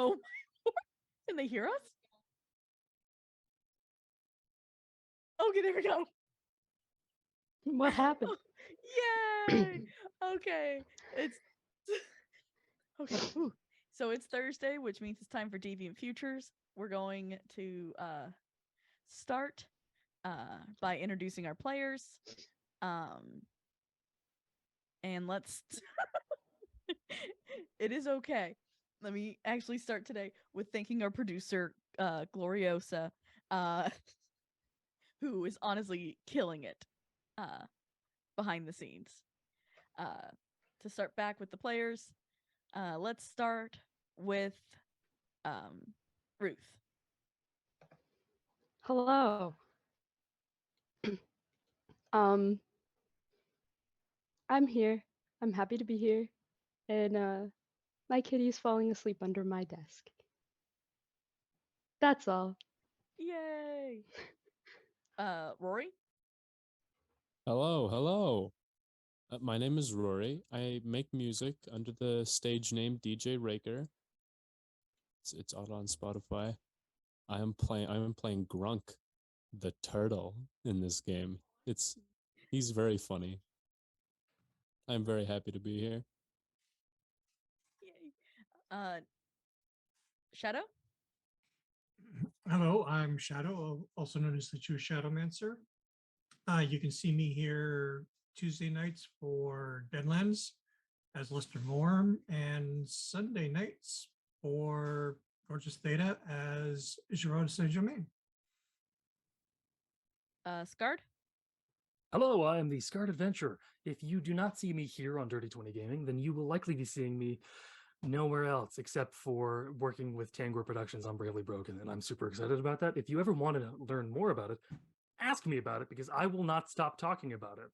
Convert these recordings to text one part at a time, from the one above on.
Oh, can they hear us? Okay, there we go. What happened? Yay! Okay, it's okay. Ooh. So it's Thursday, which means it's time for Deviant Futures. We're going to start by introducing our players. And let's. It is okay. Let me actually start today with thanking our producer, Gloriosa, who is honestly killing it behind the scenes. To start back with the players, let's start with Ruth. Hello. um, I'm here. I'm happy to be here. And my kitty's falling asleep under my desk. That's all. Yay! Rory? Hello, hello. My name is Rory. I make music under the stage name DJ Raker. It's out on Spotify. I'm playing Grunk, the turtle, in this game. He's very funny. I'm very happy to be here. Yay. Shadow? Hello, I'm Shadow, also known as the True Shadowmancer. You can see me here Tuesday nights for Deadlands as Lister Morm and Sunday nights for Gorgeous Theta as Gerard Saint Germain. Scarred? Hello, I am the Scarred Adventurer. If you do not see me here on Dirty 20 Gaming, then you will likely be seeing me nowhere else except for working with Tangor Productions on Bravely Broken, and I'm super excited about that. If you ever want to learn more about it, ask me about it because I will not stop talking about it,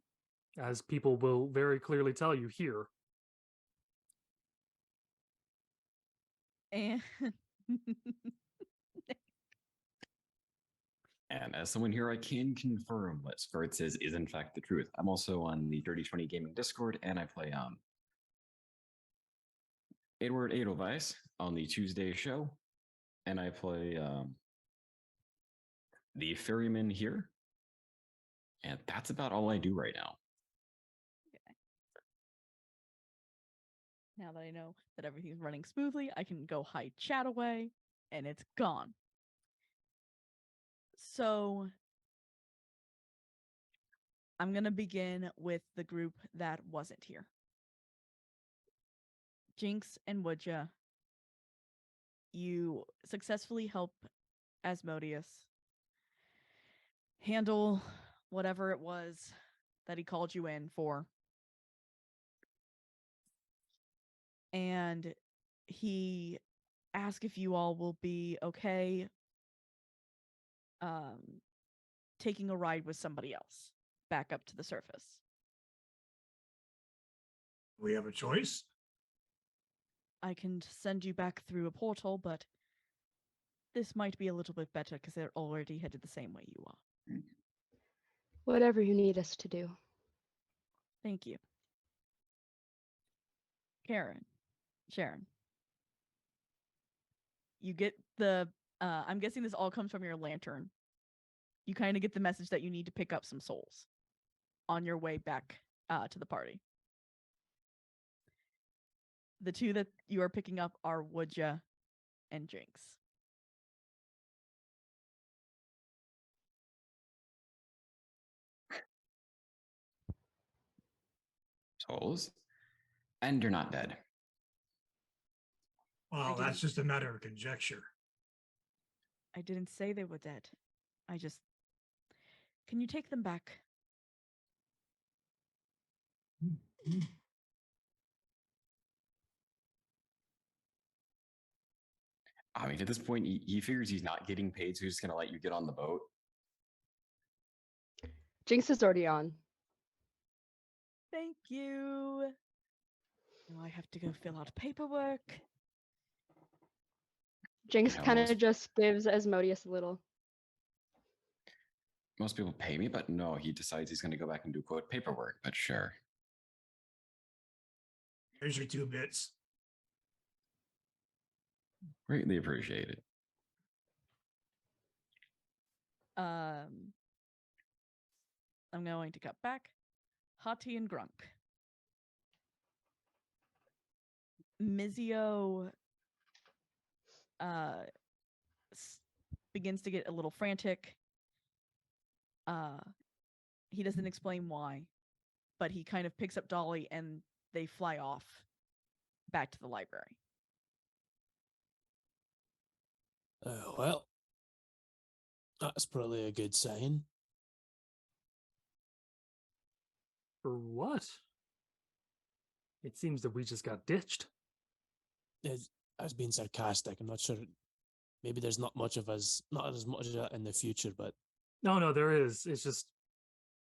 as people will very clearly tell you here. And And as someone here, I can confirm what Scarred says is in fact the truth. I'm also on the Dirty 20 Gaming Discord, and I play Edward Edelweiss on the Tuesday show, and I play the ferryman here, and that's about all I do right now. Okay. Now that I know that everything's running smoothly, I can go hide chat away, and it's gone. So I'm going to begin with the group that wasn't here. Jinx and Woodja, you successfully help Asmodeus handle whatever it was that he called you in for. And he asked if you all will be okay taking a ride with somebody else back up to the surface. We have a choice. I can send you back through a portal, but this might be a little bit better because they're already headed the same way you are. Whatever you need us to do. Thank you. Sharon. You get the, I'm guessing this all comes from your lantern. You kind of get the message that you need to pick up some souls on your way back to the party. The two that you are picking up are Woodja and Jinx. Souls, and you're not dead. Well, that's just a matter of conjecture. I didn't say they were dead. Can you take them back? I mean, at this point, he figures he's not getting paid, so he's just going to let you get on the boat. Jinx is already on. Thank you. Now I have to go fill out paperwork. Jinx kind of just gives Asmodeus a little. Most people pay me, but no, he decides he's going to go back and do, quote, paperwork, but sure. Here's your 2 bits. Greatly appreciated. I'm going to cut back. Hati and Grunk. Mizio begins to get a little frantic. He doesn't explain why, but he kind of picks up Dolly and they fly off back to the library. Well, that's probably a good sign. For what? It seems that we just got ditched. I was being sarcastic. I'm not sure. Maybe there's not much of us, not as much of that in the future, but No, there is. It's just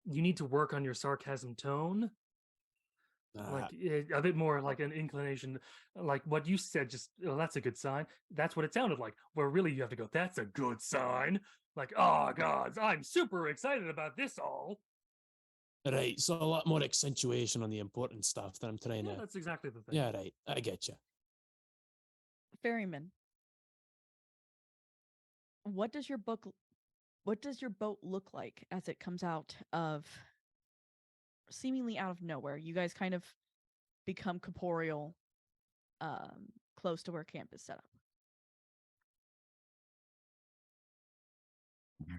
you need to work on your sarcasm tone. Like a bit more like an inclination, like what you said. Just that's a good sign. That's what it sounded like. Where really you have to go. That's a good sign. Like, oh gods, I'm super excited about this all. Right, so a lot more accentuation on the important stuff that I'm trying to. That's exactly the thing. Yeah, right. I get you. Ferryman, what does your boat look like as it comes out of seemingly out of nowhere? You guys kind of become corporeal close to where camp is set up.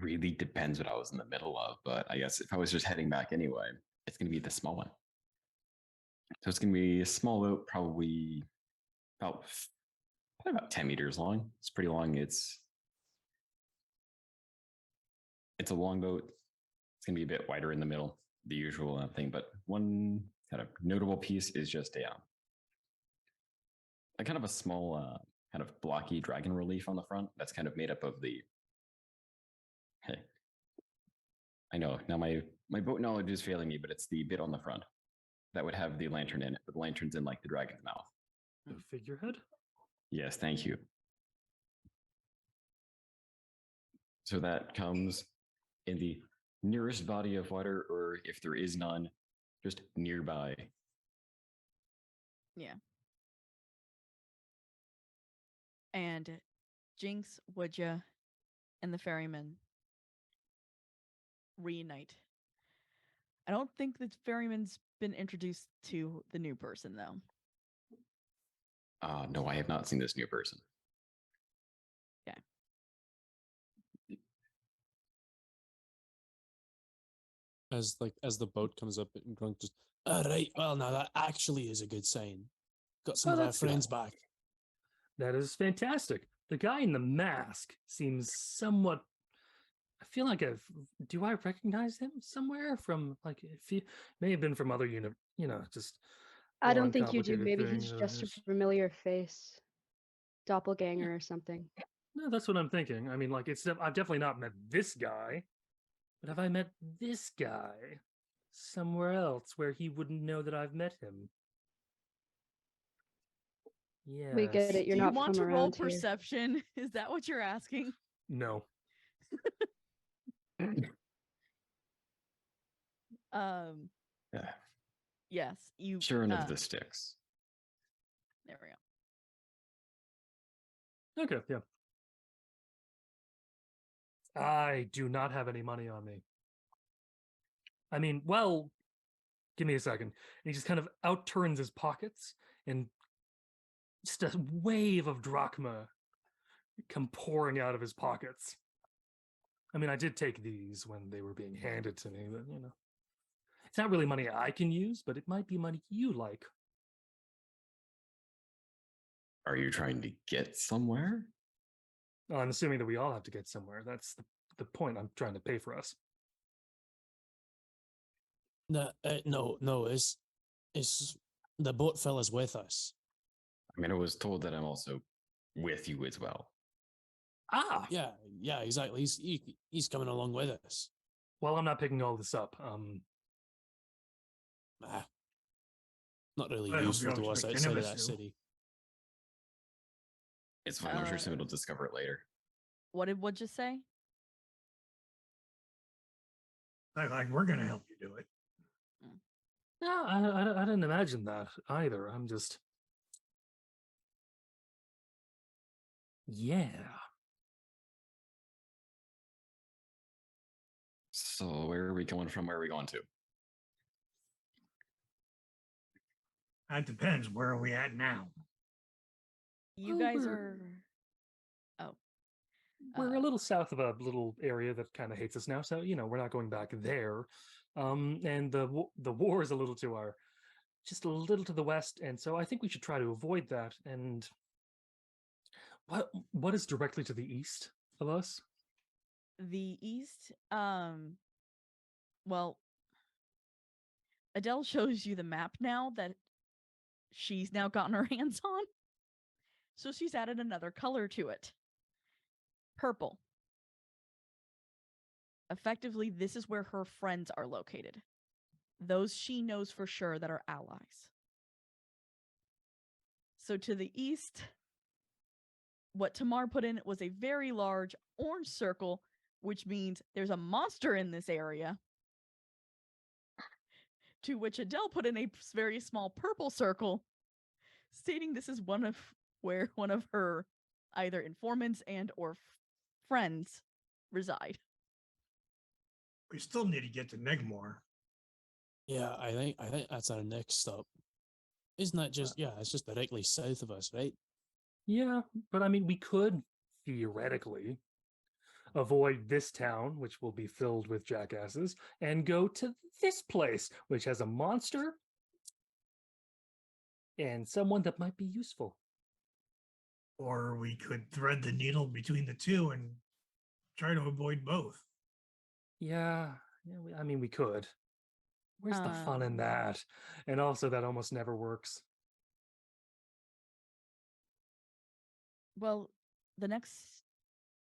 Really depends what I was in the middle of, but I guess if I was just heading back anyway, it's going to be the small one. So it's going to be a small boat, probably about 10 meters long. It's pretty long. It's a long boat. It's going to be a bit wider in the middle, the usual thing. But one kind of notable piece is just a kind of a small, kind of blocky dragon relief on the front. That's kind of made up of the. Hey, I know now my boat knowledge is failing me, but it's the bit on the front that would have the lantern in it. But the lantern's in like the dragon's mouth. The figurehead? Yes, thank you. So that comes in the nearest body of water, or if there is none, just nearby. Yeah. And Jinx, Woodja, and the ferryman reunite. I don't think the ferryman's been introduced to the new person, though. No, I have not seen this new person. Okay. As the boat comes up, and Grunk just, all right, well, now that actually is a good sign. Got some of our that's good. friends back. That is fantastic. The guy in the mask seems somewhat. I feel like do I recognize him somewhere from like if he may have been from other just. I don't think you do. uncomplicated Maybe thing, he's you know, just a familiar face, doppelganger or something. No, that's what I'm thinking. I mean, like I've definitely not met this guy, but have I met this guy somewhere else where he wouldn't know that I've met him? Yeah. We get it. You're Do you not want from to roll around here. perception? Is that what you're asking? No. Yeah. Yes, you. Churn of the sticks. There we go. Okay, yeah. I do not have any money on me. I mean, well, give me a second. And he just kind of outturns his pockets and just a wave of drachma come pouring out of his pockets. I mean, I did take these when they were being handed to me, but it's not really money I can use, but it might be money you like. Are you trying to get somewhere? Well, I'm assuming that we all have to get somewhere. That's the point I'm trying to pay for us. No, it's the boat fella's with us. I mean, I was told that I'm also with you as well. Ah, Yeah, exactly. He's coming along with us. well, I'm not picking all this up. Not really I hope useful you to don't us expect any outside of of us that to. city. It's fine. I'm sure somebody will discover it later. What did Woodja say? Like we're gonna help you do it. No, I didn't imagine that either. I'm just. Yeah. So where are we going from? Where are we going to? That depends. Where are we at now? You Well, guys we're- are. Oh, We're Uh, a little south of a little area that kind of hates us now, so we're not going back there. And the war is a little to our, just a little to the west, and so I think we should try to avoid that. And what is directly to the east of us? the east. Well, Adele shows you the map now that she's now gotten her hands on. So she's added another color to it. Purple. Effectively, this is where her friends are located. Those she knows for sure that are allies. So to the east, what Tamar put in was a very large orange circle, which means there's a monster in this area. To which Adele put in a very small purple circle, stating this is where one of her either informants and or friends reside. We still need to get to Negmore. Yeah, I think that's our next stop. Isn't that just it's just directly south of us, right? Yeah, but I mean, we could theoretically avoid this town, which will be filled with jackasses, and go to this place, which has a monster and someone that might be useful. Or we could thread the needle between the two and try to avoid both. Yeah, I mean, we could. Where's the fun in that? And also, that almost never works. Well, the next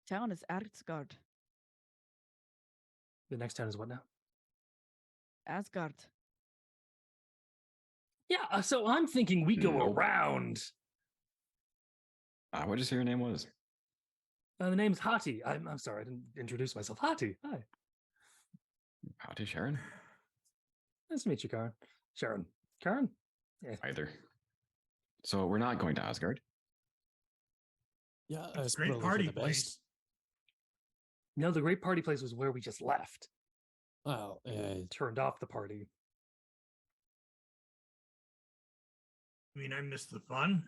town is Asgard. The next town is what now? Asgard. Yeah, so I'm thinking we go Nope. around. What did you say your name was? The name's Hati. I'm sorry, I didn't introduce myself. Hati, hi. Howdy, Sharon. Nice to meet you, Karen. Sharon. Karen? Yeah. Either. So we're not going to Asgard. Yeah, It's that's a great probably for party the place. best. No, the great party place was where we just left. Well, Turned off the party. I mean, I missed the fun.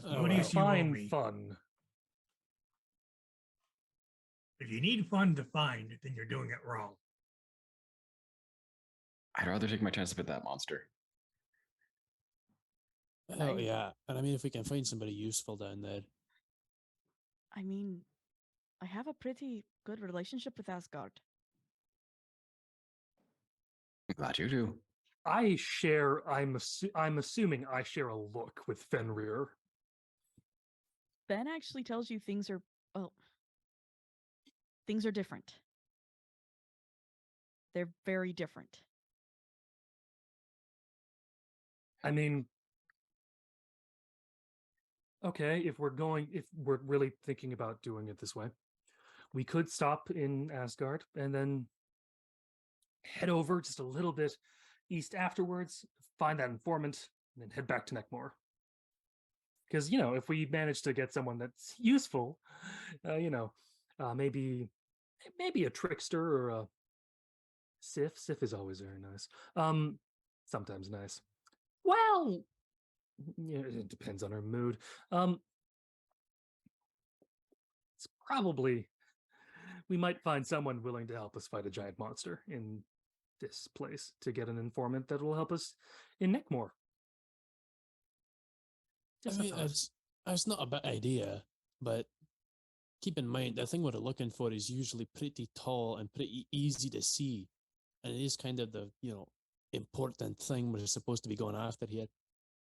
Oh, What do you well. see wrong Fine me? fun. If you need fun to find, then you're doing it wrong. I'd rather take my chance to hit that monster. oh yeah, and I mean, if we can find somebody useful down there, I mean, I have a pretty good relationship with Asgard. I'm glad you do. I share. I'm assuming I share a look with Fenrir. Ben actually tells you things are different. They're very different. I mean, okay, if we're really thinking about doing it this way, we could stop in Asgard and then head over just a little bit east afterwards, find that informant, and then head back to Neckmore. Because if we manage to get someone that's useful, maybe a trickster or a Sif. Sif is always very nice. Sometimes nice. Well, it depends on her mood. It's probably we might find someone willing to help us fight a giant monster in this place to get an informant that will help us in Neckmore. Just I mean, it's not a bad idea, but keep in mind the thing we're looking for is usually pretty tall and pretty easy to see, and it is kind of the important thing we're supposed to be going after here.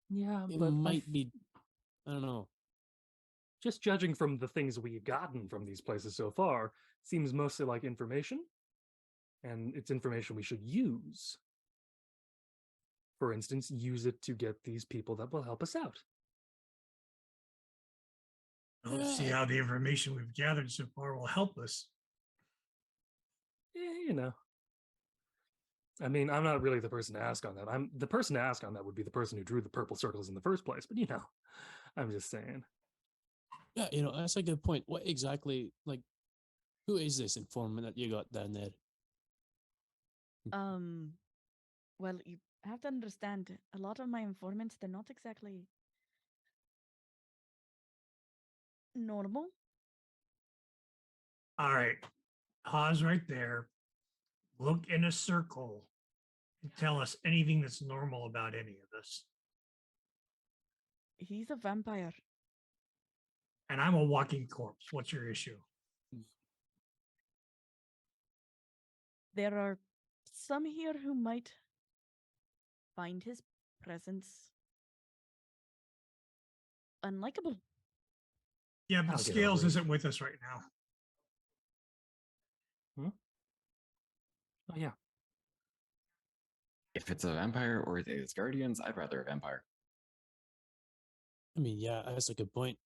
Yeah, It but might be, I don't know. Just judging from the things we've gotten from these places so far, seems mostly like information, and it's information we should use. For instance, use it to get these people that will help us out. I don't see how the information we've gathered so far will help us. Yeah, I mean, I'm not really the person to ask on that. The person to ask on that would be the person who drew the purple circles in the first place, but I'm just saying. Yeah, that's a good point. What exactly, like, who is this informant that you got down there? Well, you have to understand, a lot of my informants, they're not exactly normal. All right. Pause right there. Look in a circle and tell us anything that's normal about any of this. He's a vampire. And I'm a walking corpse. What's your issue? There are some here who might find his presence unlikable. Yeah, but I'll get Scales over it. isn't with us right now. Oh yeah. If it's a vampire or it's guardians, I'd rather a vampire. I mean, yeah, that's a good point.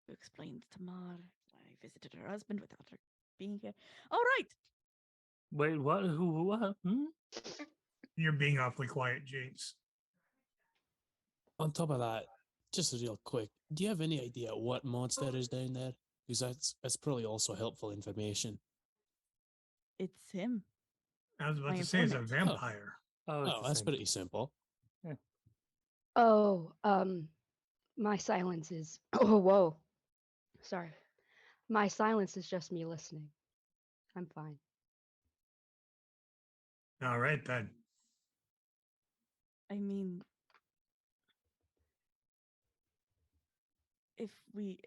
Who explained to Mar I visited her husband without her being here. All right. Wait, what? Who? What? You're being awfully quiet, Jinx. On top of that, just real quick, do you have any idea what monster is down there? Because that's probably also helpful information. It's him. I was about My to say it's a informant. vampire. Oh, it's Oh, the that's same. pretty simple. Oh, my silence is. Oh, whoa. Sorry. My silence is just me listening. I'm fine. All right, then. I mean, if we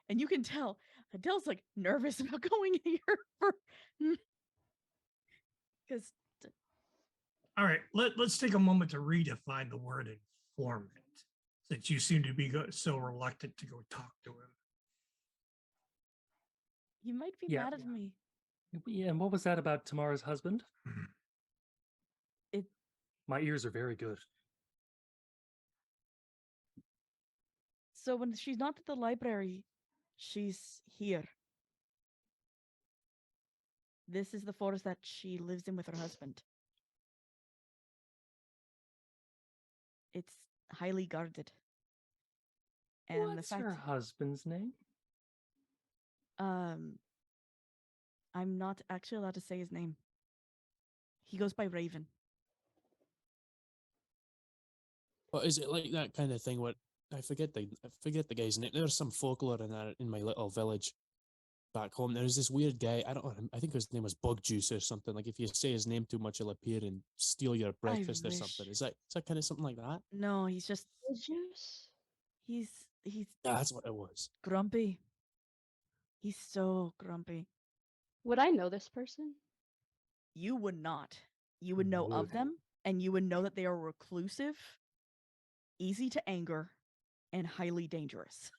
and you can tell Adele's like nervous about going here for because All right, let's take a moment to redefine the word informant, since you seem to be so reluctant to go talk to him. he might be Yeah. mad at me. Yeah, and what was that about Tamara's husband? It My ears are very good. so when she's not at the library, she's here. This is the forest that she lives in with her husband. It's highly guarded. And What's the fact her husband's name? I'm not actually allowed to say his name. He goes by Raven. But is it like that kind of thing? What I forget the guy's name. There's some folklore in that in my little village back home. There's this weird guy. I don't know. I think his name was Bug Juice or something. Like if you say his name too much, he'll appear and steal your breakfast or wish. something. Is that kind of something like that? No, he's just Juice? he's Yeah, that's what it was. grumpy. He's so grumpy. Would I know this person? You would not. You would know of Would. them, and you would know that they are reclusive, easy to anger, and highly dangerous.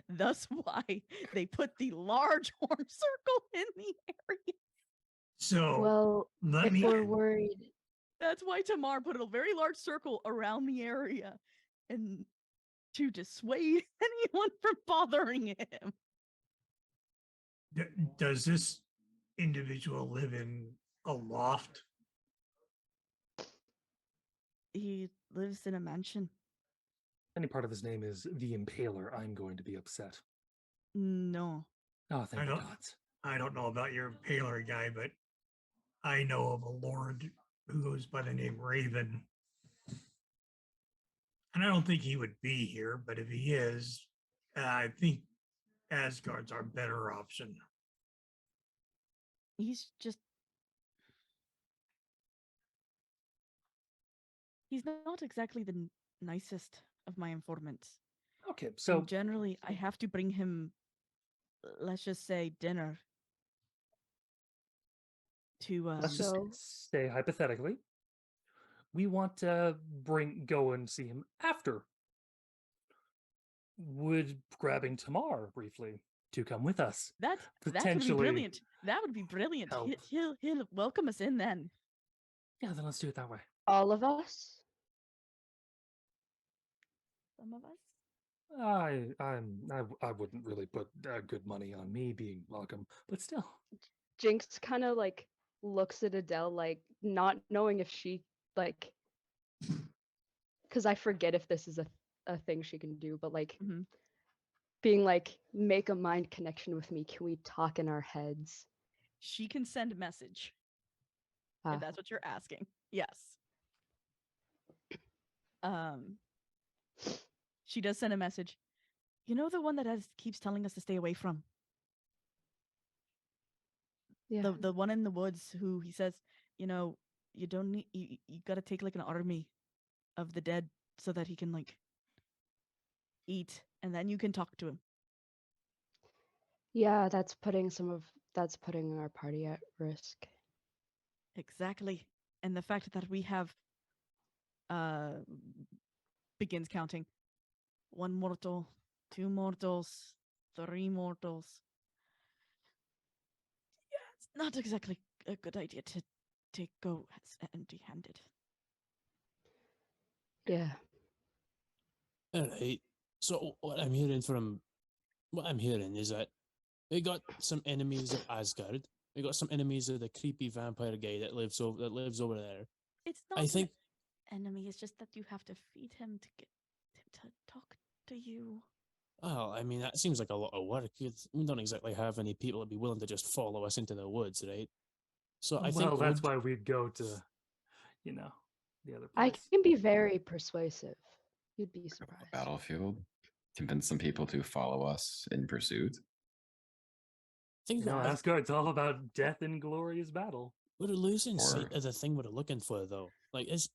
Thus why they put the large horn circle in the area. So Well, let if me. we're worried, That's why Tamar put a very large circle around the area and to dissuade anyone from bothering him. Does this individual live in a loft? He lives in a mansion. Any part of his name is the Impaler, I'm going to be upset. No. Oh, thank I the don't- gods. I don't know about your paler guy, but I know of a lord who goes by the name Raven. And I don't think he would be here, but if he is, I think Asgard's our better option. He's just he's not exactly the nicest of my informants. Okay, So so generally I have to bring him, let's just say, dinner to let's just So- say hypothetically, we want to go and see him after. Would grabbing Tamar briefly to come with us that would be potentially brilliant. That would be brilliant. help? He'll welcome us in then. Yeah, then let's do it that way. all of us? Some of us. I wouldn't really put good money on me being welcome, but still. Jinx kind of like looks at Adele, like not knowing if she like because I forget if this is a thing she can do, but like Mm-hmm. being like, make a mind connection with me. Can we talk in our heads? She can send a message. Ah, If that's what you're asking. Yes. Um, she does send a message. You know the one that keeps telling us to stay away from? yeah. The one in the woods who he says, you know, you don't need you gotta take like an army of the dead so that he can like eat and then you can talk to him. Yeah, that's putting our party at risk. Exactly. And the fact that we have uh begins counting. 1 mortal, 2 mortals, 3 mortals. Yeah, it's not exactly a good idea to go empty-handed. Yeah. All right. So what I'm hearing is that we got some enemies of Asgard. We got some enemies of the creepy vampire guy that lives over there. It's not I think. an enemy, it's just that you have to feed him to get him to talk to you. Well, I mean, that seems like a lot of work. We don't exactly have any people that be willing to just follow us into the woods, right? So I think Well, that's why we'd go to, you know, the other I place. can be very persuasive. You'd be The surprised. battlefield, convince some people to follow us in pursuit. think You know, that Asgard's all about death and glorious battle. we're losing sight Or- of the thing we're looking for, though. Like, it's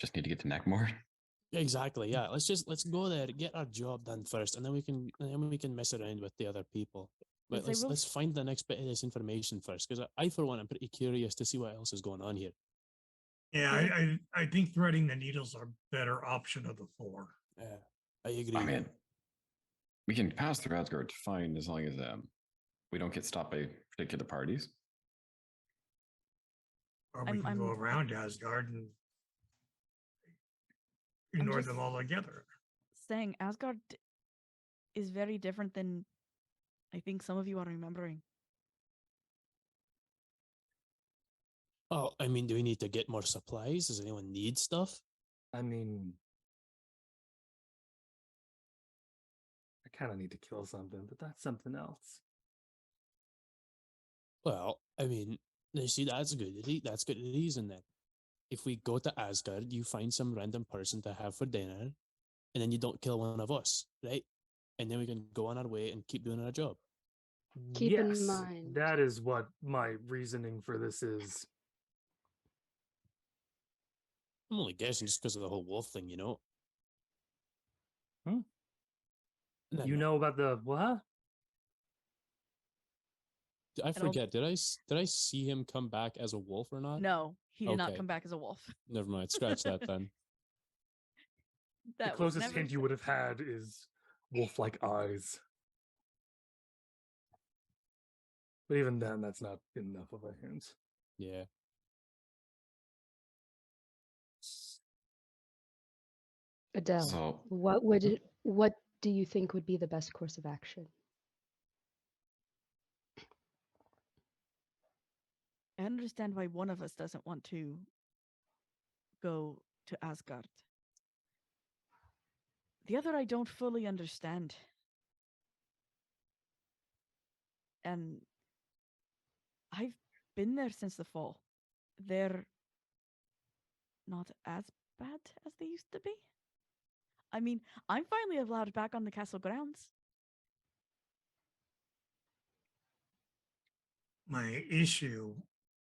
Just need to get to Neckmore. exactly, yeah. Let's go there, get our job done first, and then we can mess around with the other people. But Yes, I will let's find the next bit of this information first, because I for one, I'm pretty curious to see what else is going on here. Yeah, I I think threading the needles are better option of the four. Yeah, I agree. I mean, we can pass through Asgard fine as long as we don't get stopped by particular parties. Or we I'm- can go I'm- around Asgard and ignore just- them all together. saying Asgard is very different than I think some of you are remembering. Oh, I mean, do we need to get more supplies? Does anyone need stuff? I mean, I kind of need to kill something, but that's something else. Well, I mean, you see, that's good reason then. If we go to Asgard, you find some random person to have for dinner, and then you don't kill one of us, right? And then we can go on our way and keep doing our job. Keep in Yes, mind- that is what my reasoning for this is. I'm only guessing just because of the whole wolf thing, you know. Hmm? And then You know about the what? I don't- forget. Did I see him come back as a wolf or not? No, he did not Okay. come back as a wolf. Never mind. Scratch that then. That The was closest never hint you said. would have had is wolf-like eyes. But even then, that's not enough of a hint. Yeah. Adele, So what do you think would be the best course of action? I understand why one of us doesn't want to go to Asgard. The other I don't fully understand. And I've been there since the fall. They're not as bad as they used to be. I mean, I'm finally allowed back on the castle grounds. My issue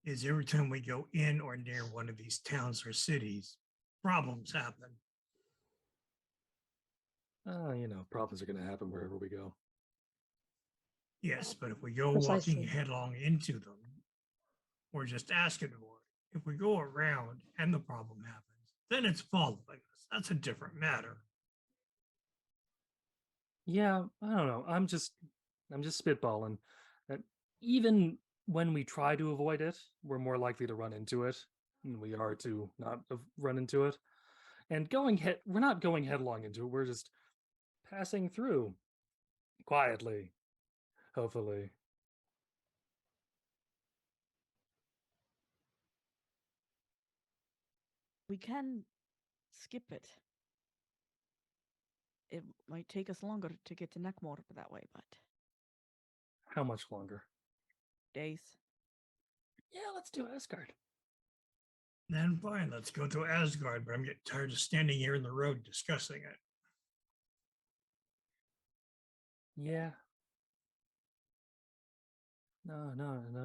is every time we go in or near one of these towns or cities, problems happen. You know, problems are going to happen wherever we go. Yes, but if we go Precisely. walking headlong into them, we're just asking for it. If we go around and the problem happens, then it's following us. That's a different matter. Yeah, I don't know. I'm just spitballing. That even when we try to avoid it, we're more likely to run into it than we are to not run into it. And we're not going headlong into it. We're just passing through quietly, hopefully. We can skip it. it might take us longer to get to Neckmore that way, but How much longer? days. Yeah, let's do Asgard. Then fine, let's go to Asgard, but I'm getting tired of standing here in the road discussing it. Yeah. No,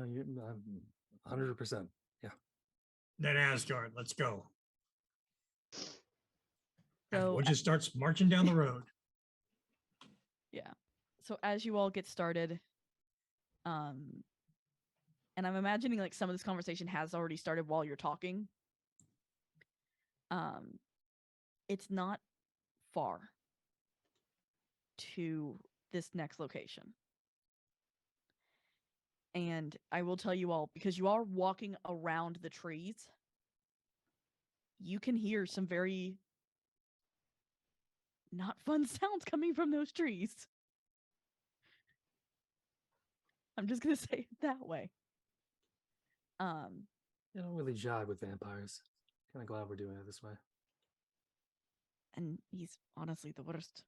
you 100%. Yeah. Then Asgard, let's go. And So Wood just starts marching down the road. yeah. So as you all get started, and I'm imagining like some of this conversation has already started while you're talking. It's not far to this next location. And I will tell you all, because you are walking around the trees, you can hear some very not fun sounds coming from those trees. I'm just gonna say it that way. I don't really jive with vampires. Kind of glad we're doing it this way. And he's honestly the worst.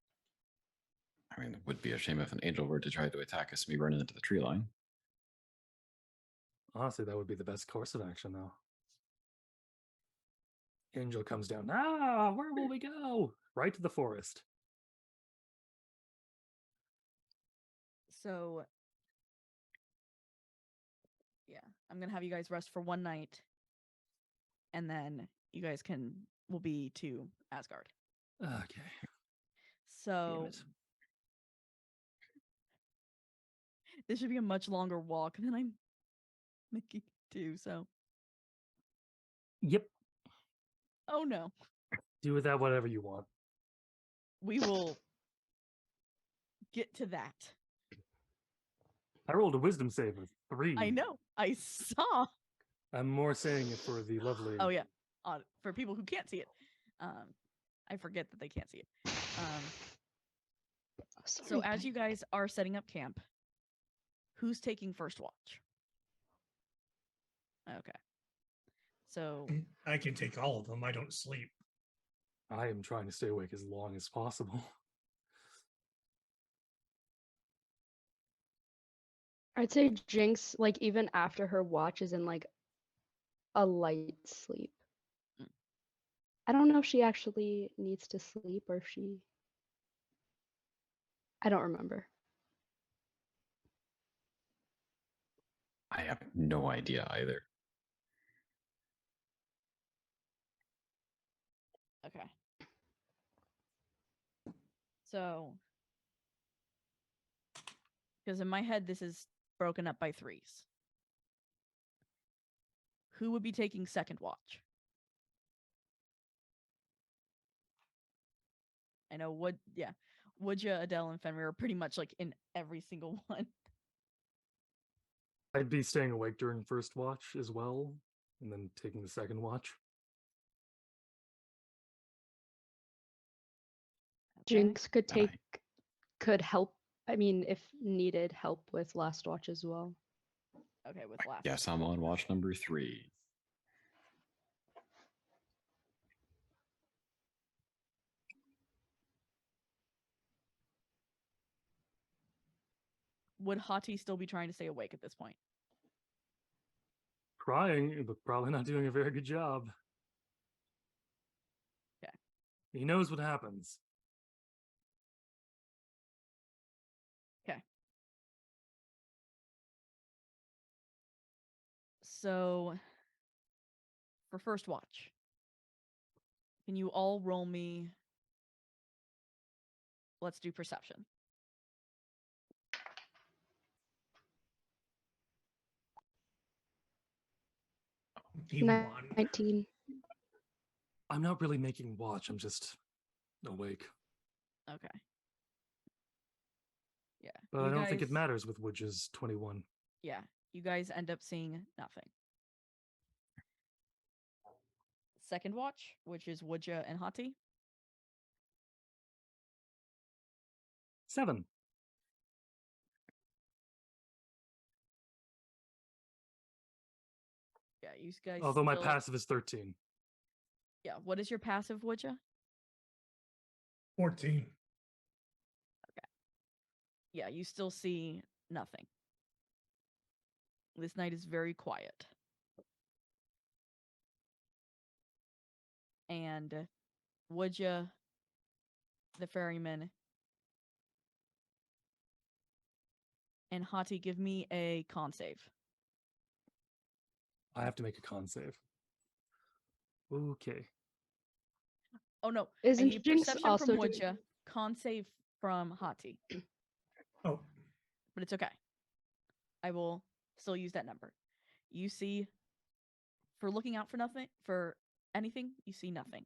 I mean, it would be a shame if an angel were to try to attack us and we run into the tree line. Honestly, that would be the best course of action, though. Angel comes down. Ah, where will we go? Right to the forest. So yeah, I'm gonna have you guys rest for one night, and then you guys will be to Asgard. Okay. So Damn it. this should be a much longer walk than I'm making it to. So Yep. oh no, Do with that whatever you want. we will get to that. I rolled a wisdom save of 3. I know. I saw. I'm more saying it for the lovely. Oh yeah, for people who can't see it, I forget that they can't see it. So as you guys are setting up camp, who's taking first watch? Okay. So I can take all of them. I don't sleep. I am trying to stay awake as long as possible. I'd say Jinx, like even after her watch, is in like a light sleep. Mm. I don't know if she actually needs to sleep or if she. I don't remember. I have no idea either. okay. So because in my head this is broken up by threes. Who would be taking second watch? I know Woodja, Adele, and Fenrir are pretty much like in every single one. I'd be staying awake during first watch as well, and then taking the second watch. Okay. Jinx could And I- take, could help. I mean, if needed, help with last watch as well. Okay, with last. Yes, I'm on watch number 3. Would Hati still be trying to stay awake at this point? Trying, but probably not doing a very good job. Okay. He knows what happens. Okay. So for first watch, can you all roll me? Let's do perception. D1. 19. I'm not really making watch. I'm just awake. Okay. Yeah. But I you don't think it guys- matters with Woodge's 21. Yeah. You guys end up seeing nothing. Second watch, which is Woodja and Hati. 7. Yeah, you guys. Although my still- passive is 13. Yeah. What is your passive, Woodja? 14. Yeah, you still see nothing. This night is very quiet. And would you, the ferryman, and Hati, give me a con save. I have to make a con save. Okay. Oh no, Isn't I need Jinx perception also from doing- Woodja, con save from Hati, Oh, but it's okay. I will still use that number. You see, for looking out for anything, you see nothing.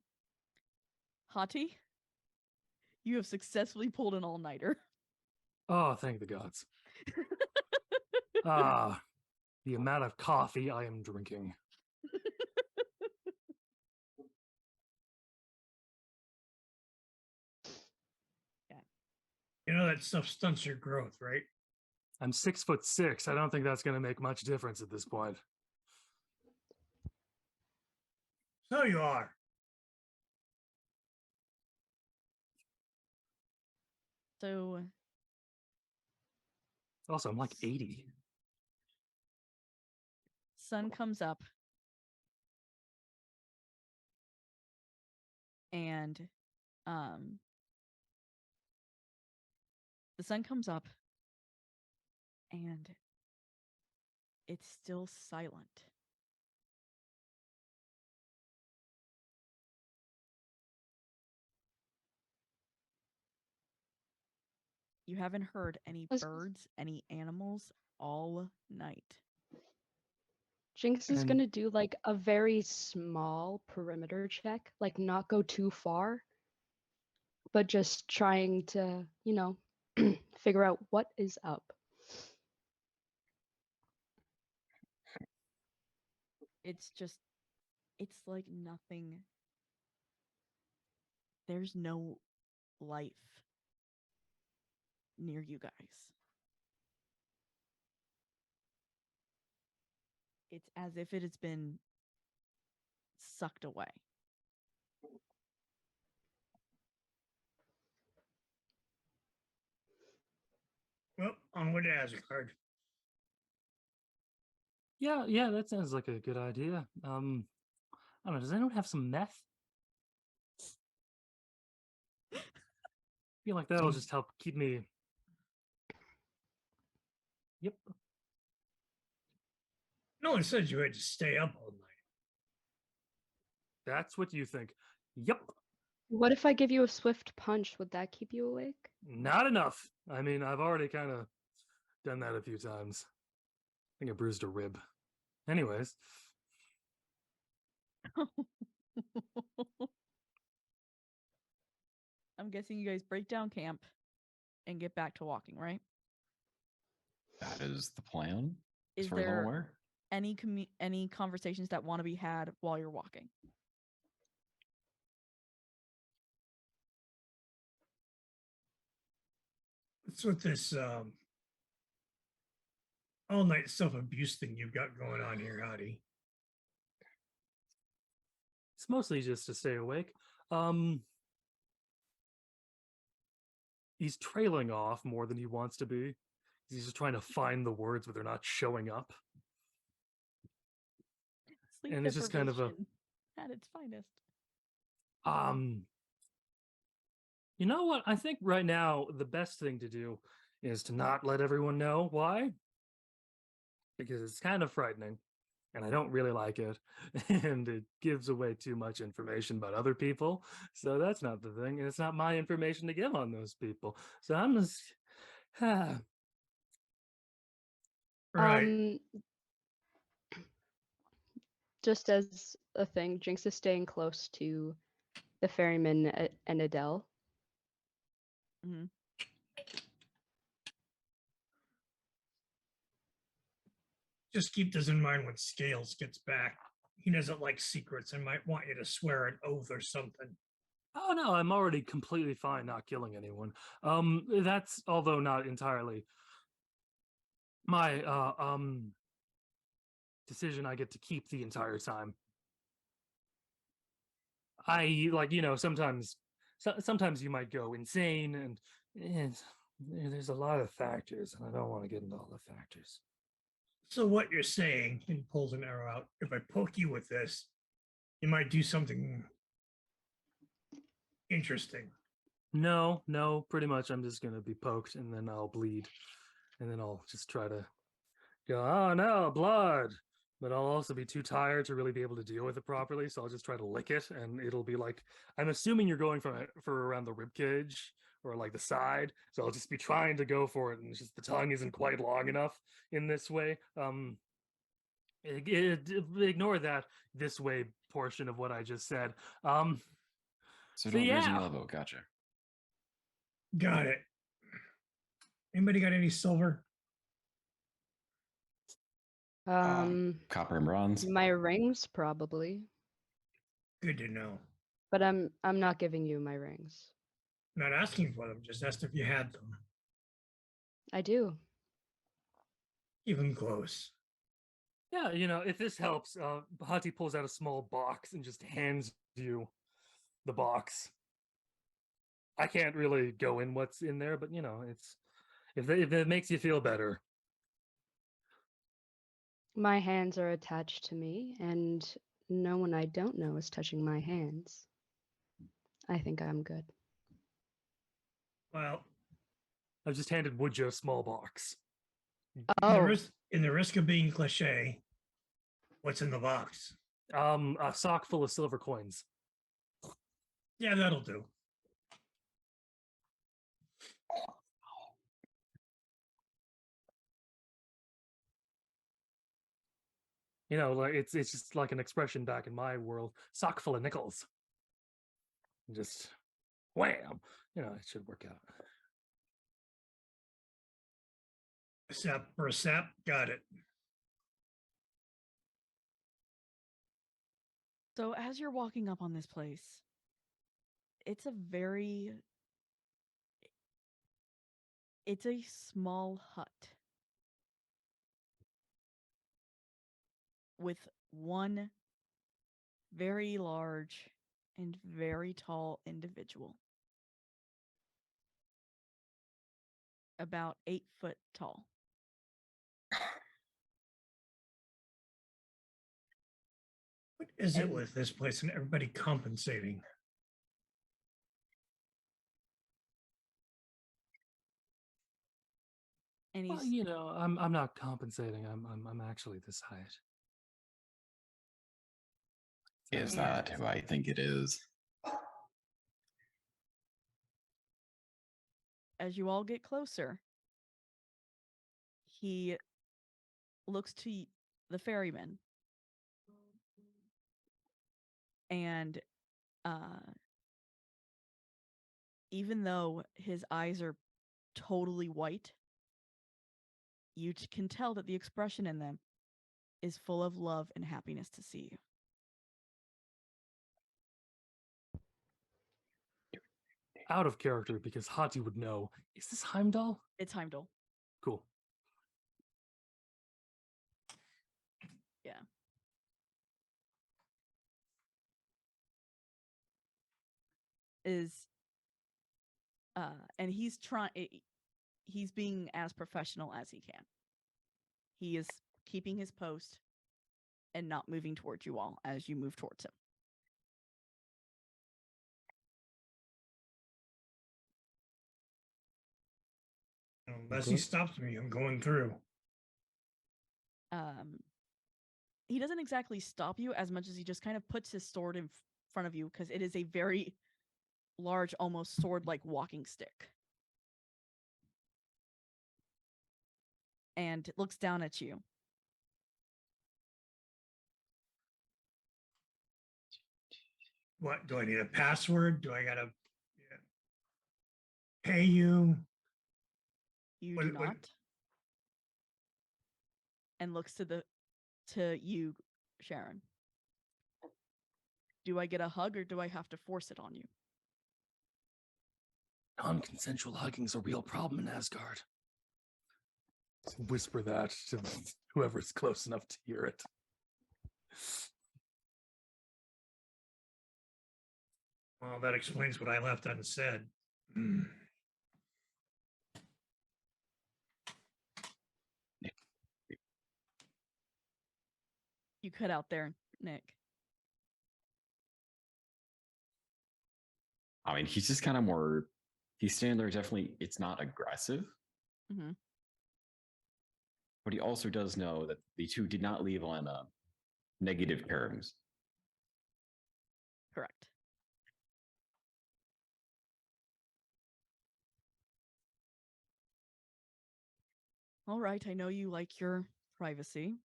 Hati, you have successfully pulled an all-nighter. Oh, thank the gods. Ah, the amount of coffee I am drinking. you know that stuff stunts your growth, right? I'm 6'6". I don't think that's going to make much difference at this point. So you are. So Also, I'm like 80. sun comes up, and the sun comes up, and it's still silent. You haven't heard any Was- birds, any animals all night. Jinx is And- gonna do like a very small perimeter check, like not go too far, but just trying to, figure out what is up. It's like nothing. There's no life near you guys. It's as if it has been sucked away. Well, onward to Asgard. Yeah, that sounds like a good idea. I don't know, does anyone have some meth? I feel like that'll Some- just help keep me. Yep. No one said you had to stay up all night. That's what you think. Yep. What if I give you a swift punch? Would that keep you awake? Not enough. I mean, I've already kind of done that a few times. I think I bruised a rib. Anyways, I'm guessing you guys break down camp and get back to walking, right? That is the plan. Is as far as I'm there aware. any conversations that want to be had while you're walking? What's with this all night self abuse thing you've got going on here, Hottie? it's mostly just to stay awake. He's trailing off more than he wants to be. He's just trying to find the words, but they're not showing up. Sleep And it's just kind of a- deprivation at its finest. You know what? I think right now the best thing to do is to not let everyone know. Why? Because it's kind of frightening and I don't really like it. And it gives away too much information about other people. So that's not the thing. And it's not my information to give on those people. So I'm just. Right. Just as a thing, Jinx is staying close to the ferryman and Adele. Mhm. Just keep this in mind when Scales gets back. He doesn't like secrets and might want you to swear an oath or something. Oh no, I'm already completely fine not killing anyone. That's although not entirely my decision I get to keep the entire time. I like, sometimes you might go insane and There's a lot of factors, and I don't want to get into all the factors. So what you're saying, and he pulls an arrow out, if I poke you with this, you might do something interesting. No, pretty much I'm just gonna be poked and then I'll bleed. And then I'll just try to go, oh no, blood. But I'll also be too tired to really be able to deal with it properly. So I'll just try to lick it and it'll be like, I'm assuming you're going for around the rib cage or like the side. So I'll just be trying to go for it. And it's just the tongue isn't quite long enough in this way. Ignore that this way portion of what I just said. So So don't raise an yeah. elbow. Gotcha. Got it. Anybody got any silver? Copper and bronze. My rings probably, Good to know. but I'm not giving you my rings. Not asking for them, just asked if you had them. I do. Even close. Yeah, if this helps, Hati pulls out a small box and just hands you the box. I can't really go in what's in there, but it's if it makes you feel better. My hands are attached to me, and no one I don't know is touching my hands. I think I'm good. Well, I've just handed Woodja a small box. Oh, in the risk of being cliche, what's in the box? A sock full of silver coins. Yeah, that'll do. Like it's just like an expression back in my world. Sock full of nickels. Just wham. It should work out. Sap for a sap, got it. So as you're walking up on this place, it's a small hut with one very large and very tall individual. About 8 foot tall. What is it And- with this place and everybody compensating? And Well, he's I'm not compensating. I'm actually this height. Is that who I think it is? as you all get closer, he looks to the ferryman and even though his eyes are totally white, you can tell that the expression in them is full of love and happiness to see you. Out of character because Hati would know. Is this Heimdall? It's Heimdall. Cool. Yeah. And he's being as professional as he can. He is keeping his post and not moving towards you all as you move towards him. Unless he stops me, I'm going through. He doesn't exactly stop you as much as he just kind of puts his sword in front of you because it is a very large, almost sword-like walking stick. And looks down at you. What, do I need a password? Do I gotta pay you? You What- do what- not. And looks to you, Sharon. Do I get a hug or do I have to force it on you? Non-consensual hugging's a real problem in Asgard. Whisper that to whoever's close enough to hear it. Well, that explains what I left unsaid. Hmm. cut out there, Nick. I mean, he's just kind of more. He's standing there. Definitely, it's not aggressive, Mm-hmm. but he also does know that the two did not leave on negative terms. Correct. All right, I know you like your privacy.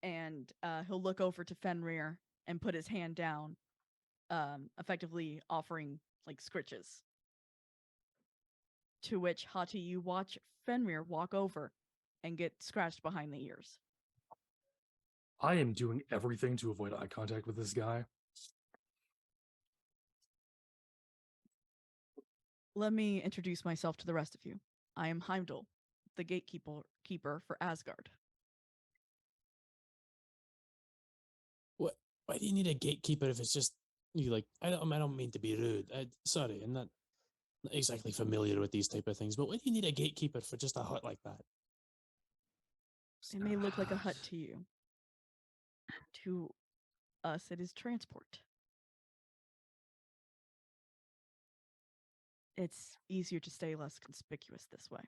And he'll look over to Fenrir and put his hand down, effectively offering like scritches. To which Hati, you watch Fenrir walk over and get scratched behind the ears. I am doing everything to avoid eye contact with this guy. Let me introduce myself to the rest of you. I am Heimdall, the gatekeeper for Asgard. What? Why do you need a gatekeeper if it's just you? Like, I don't mean to be rude. Sorry, I'm not exactly familiar with these type of things. But why do you need a gatekeeper for just a hut like that? It may look like a hut to you. To us, it is transport. It's easier to stay less conspicuous this way.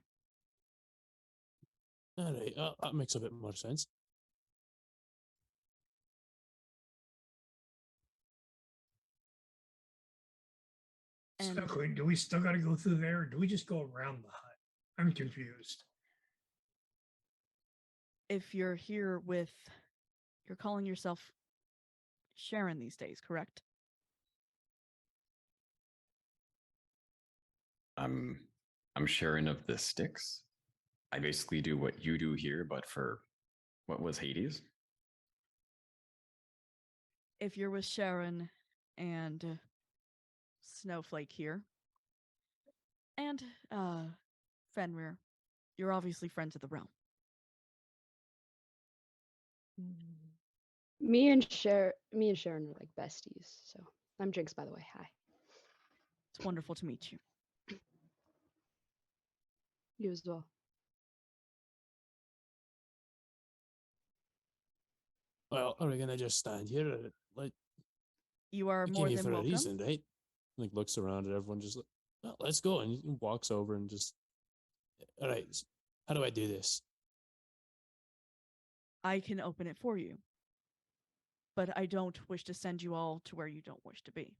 All right, that makes a bit more sense. And Okay, do we still got to go through there, or do we just go around the hut? I'm confused. if you're here with, you're calling yourself Sharon these days, correct? I'm sharing of the sticks. I basically do what you do here, but for what was Hades? If you're with Sharon and Snowflake here, and Fenrir, you're obviously friends of the realm. Me and Sharon are like besties. So I'm Jinx, by the way. Hi. It's wonderful to meet you. You as well. Well, are we gonna just stand here? Or, like, You are we more came here than for welcome. a reason, right? Like, looks around at everyone, just like, well, let's go, and he walks over and just, all right, how do I do this? I can open it for you. But I don't wish to send you all to where you don't wish to be.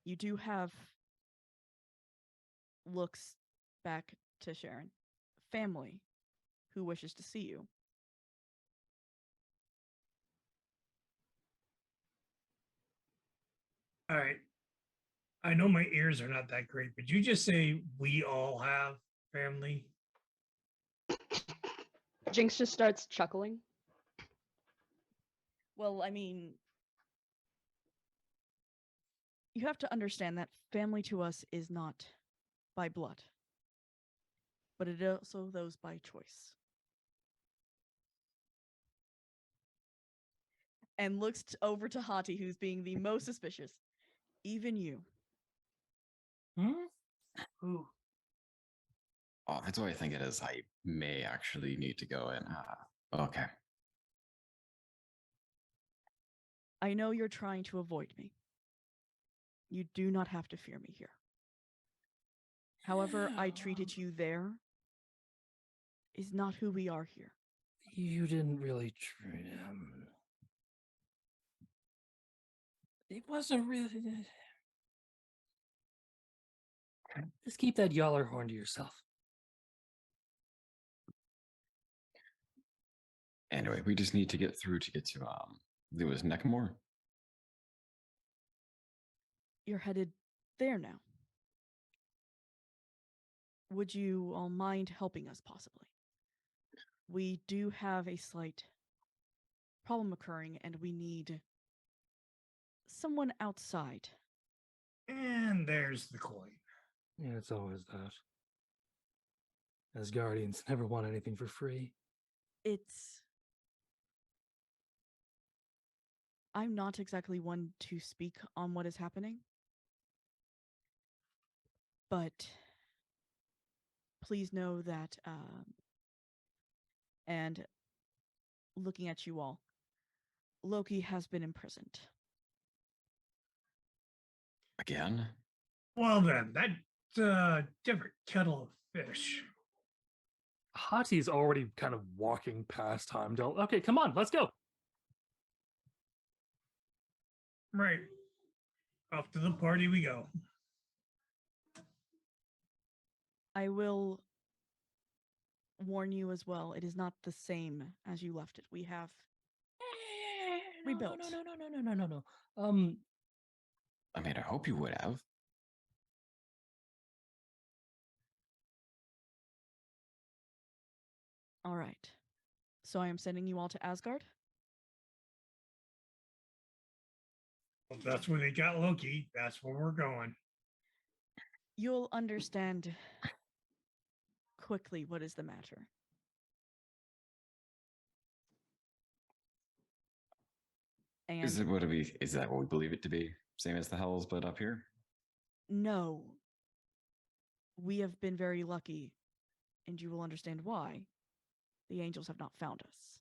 You do have, looks back to Sharon, family who wishes to see you. All right. I know my ears are not that great, but you just say we all have family. Jinx just starts chuckling. Well, I mean, you have to understand that family to us is not by blood, but it also those by choice. And looks over to Hati, who's being the most suspicious. Even you. Hmm? Ooh. Oh, that's what I think it is. I may actually need to go in. Okay. I know you're trying to avoid me. You do not have to fear me here. However, I treated you there is not who we are here. You didn't really treat him. It wasn't really. Just keep that yaller horn to yourself. Anyway, we just need to get through to get to it was Neckamore. You're headed there now. Would you all mind helping us possibly? We do have a slight problem occurring and we need someone outside. And there's the coin. Yeah, it's always that. As guardians, never want anything for free. I'm not exactly one to speak on what is happening, but please know that and looking at you all. Loki has been imprisoned. Again? Well then, that's a different kettle of fish. Hati's already kind of walking past Heimdall. Okay, come on, let's go. Right. Off to the party we go. I will warn you as well, it is not the same as you left it. We have rebuilt. No. I mean, I hope you would have. All right. So I am sending you all to Asgard. Well, that's where they got Loki. That's where we're going. You'll understand quickly what is the matter. And Is that what we believe it to be? Same as the Hells, but up here? no, we have been very lucky, and you will understand why. The angels have not found us.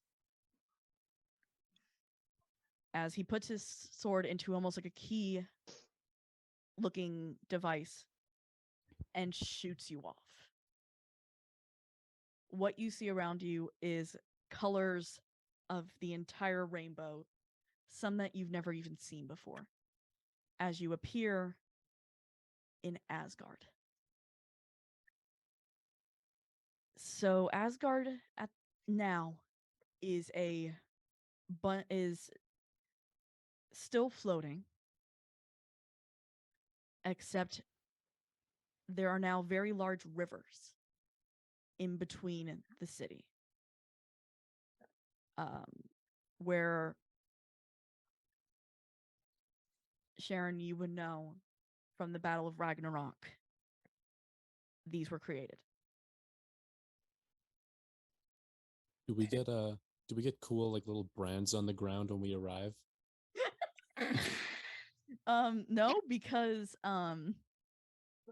As he puts his sword into almost like a key looking device and shoots you off. What you see around you is colors of the entire rainbow, some that you've never even seen before, as you appear in Asgard. So Asgard at now is is still floating, except there are now very large rivers in between the city, where Sharon, you would know from the Battle of Ragnarok, these were created. Do we get cool like little brands on the ground when we arrive? No, because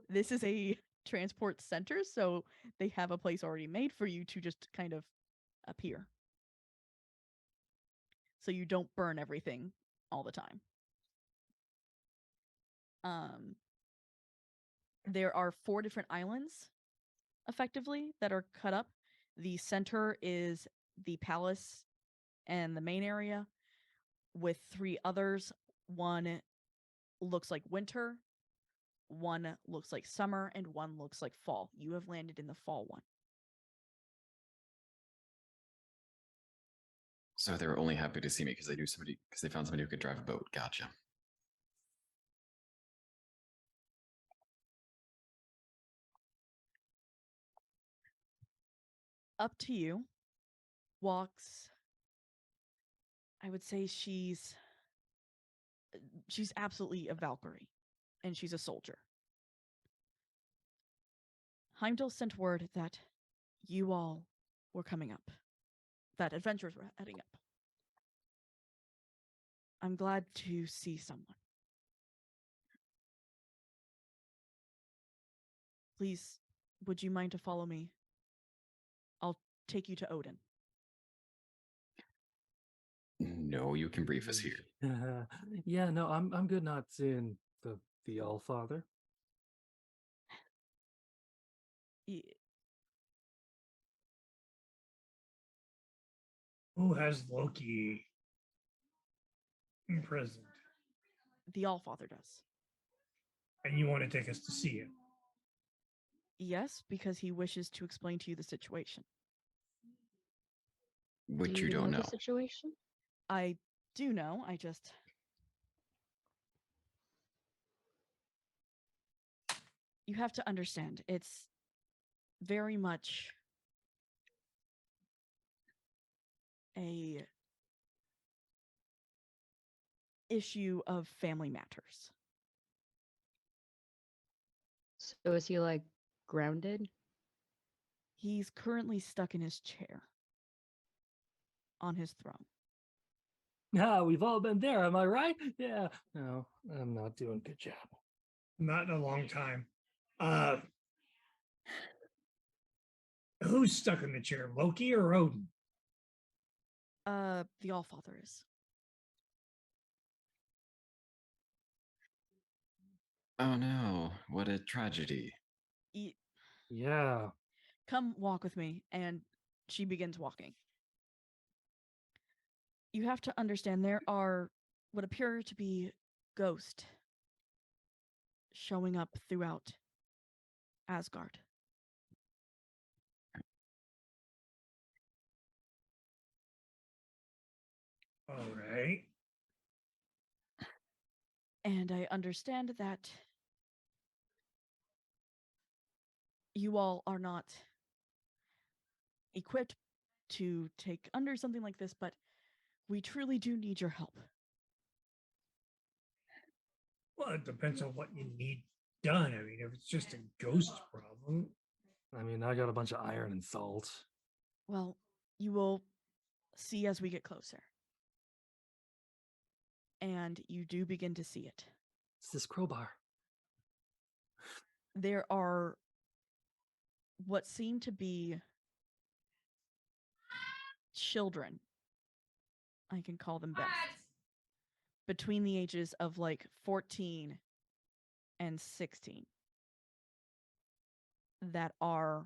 this is a transport center, so they have a place already made for you to just kind of appear. So you don't burn everything all the time. There are 4 different islands, effectively, that are cut up. The center is the palace and the main area, with 3 others. One looks like winter, one looks like summer, and one looks like fall. You have landed in the fall one. So they were only happy to see me because they found somebody who could drive a boat. Gotcha. Up to you walks, I would say she's absolutely a Valkyrie, and she's a soldier. Heimdall sent word that you all were coming up, that adventurers were heading up. I'm glad to see someone. Please, would you mind to follow me? I'll take you to Odin. No, you can brief us here. Yeah, no, I'm good not seeing the Allfather. Who has Loki imprisoned? The Allfather does. And you want to take us to see him? Yes, because he wishes to explain to you the situation. Which Do you don't know. the situation? I do know, I just... You have to understand, it's very much a issue of family matters. So is he like grounded? He's currently stuck in his chair on his throne. Yeah, we've all been there, am I right? Yeah. No, I'm not doing a good job. Not in a long time. Who's stuck in the chair, Loki or Odin? The Allfather is. Oh no, what a tragedy. Yeah. Come walk with me. And she begins walking. You have to understand there are what appear to be ghosts showing up throughout Asgard. All right. And I understand that you all are not equipped to take under something like this, but we truly do need your help. Well, it depends on what you need done. I mean, if it's just a ghost problem, I mean, I got a bunch of iron and salt. Well, you will see as we get closer. And you do begin to see it. It's this crowbar. There are what seem to be children. I can call them best. Between the ages of like 14 and 16 that are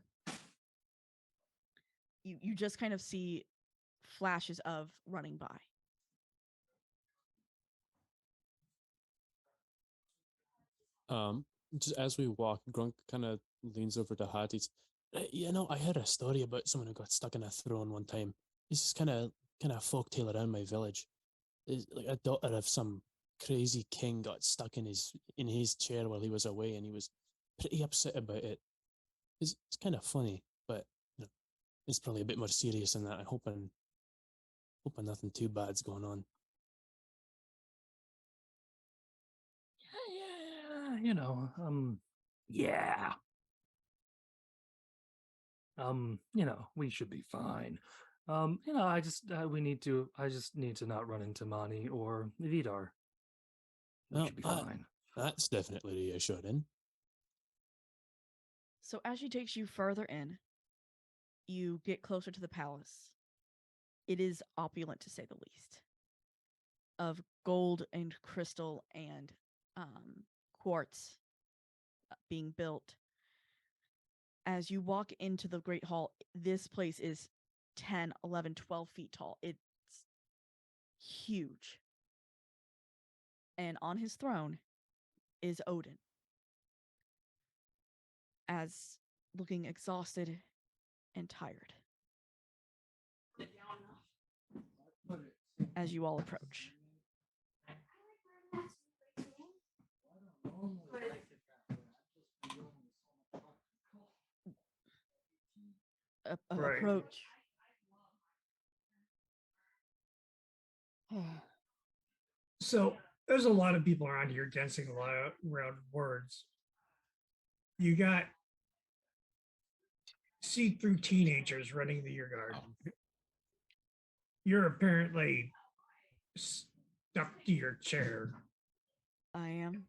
you just kind of see flashes of running by. Just as we walk, Grunk kind of leans over to Hattie. You know, I heard a story about someone who got stuck in a throne one time. It's just kind of folk tale around my village. It's like a daughter of some crazy king got stuck in his chair while he was away, and he was pretty upset about it. It's kind of funny, but you know, it's probably a bit more serious than that. I'm hoping nothing too bad's going on. Yeah, you know, yeah. You know, we should be fine. You know, I just need to not run into Mani or Vidar. We Well, should be fine. that's definitely reassuring. So as she takes you further in, you get closer to the palace. It is opulent to say the least. Of gold and crystal and quartz being built. As you walk into the Great Hall, this place is 10, 11, 12 feet tall. It's huge. And on his throne is Odin. As looking exhausted and tired. As you all approach. Right. Approach. So there's a lot of people around here dancing a lot around words. You got see-through teenagers running the year garden. You're apparently stuck to your chair, I am.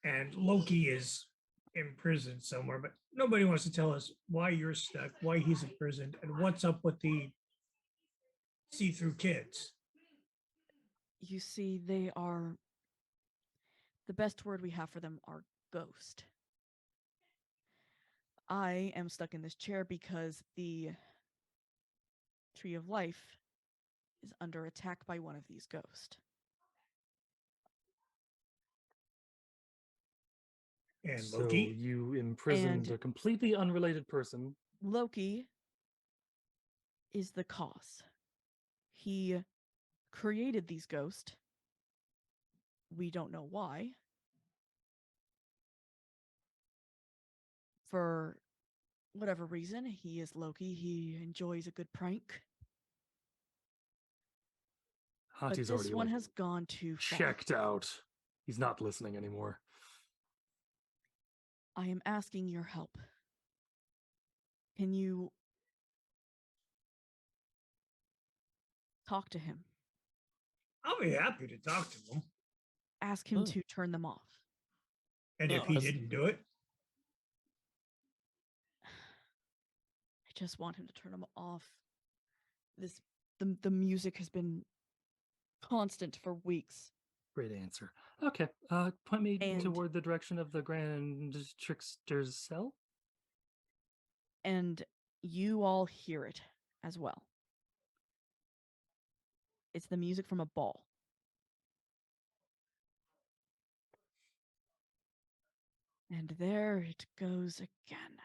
and Loki is imprisoned somewhere, but nobody wants to tell us why you're stuck, why he's imprisoned, and what's up with the see-through kids. You see, they are. The best word we have for them are ghost. I am stuck in this chair because the Tree of Life is under attack by one of these ghosts. And So Loki, you imprisoned And- a completely unrelated person. Loki is the cause. He created these ghosts. We don't know why. For whatever reason, he is Loki. He enjoys a good prank. But Hati's this already one like, has gone too far. checked out. He's not listening anymore. I am asking your help. Can you talk to him? I'll be happy to talk to him. Ask him Oh. to turn them off. And if Oh, he that's- didn't do it, I just want him to turn them off. This The music has been constant for weeks. Great answer. Okay, point me And- toward the direction of the Grand Trickster's cell. And you all hear it as well. It's the music from a ball. And there it goes again.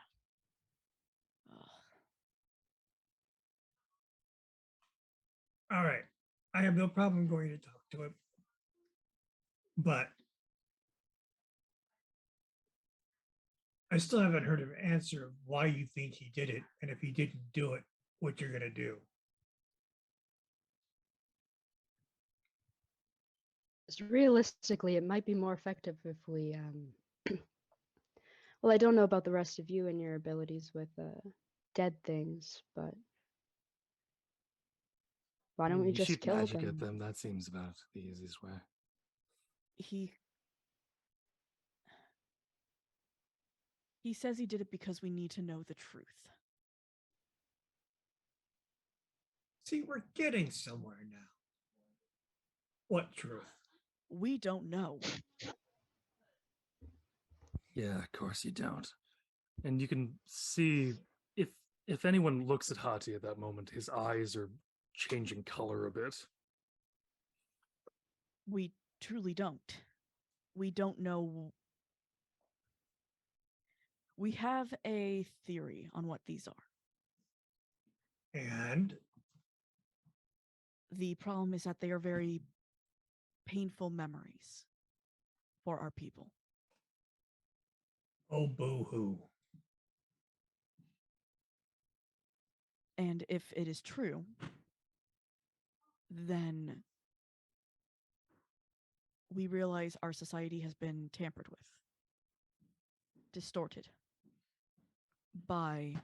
Ugh. All right. I have no problem going to talk to him. But I still haven't heard an answer of why you think he did it. And if he didn't do it, what you're going to do. Realistically, it might be more effective if we well, I don't know about the rest of you and your abilities with dead things, but why don't we You just shoot kill magic them? at them. That seems about the easiest way. He says he did it because we need to know the truth. See, we're getting somewhere now. What truth? We don't know. Yeah, of course you don't. And you can see if anyone looks at Hati at that moment, his eyes are changing color a bit. We truly don't. We don't know. We have a theory on what these are. And The problem is that they are very painful memories for our people. oh, boo-hoo. And if it is true, then we realize our society has been tampered with, distorted by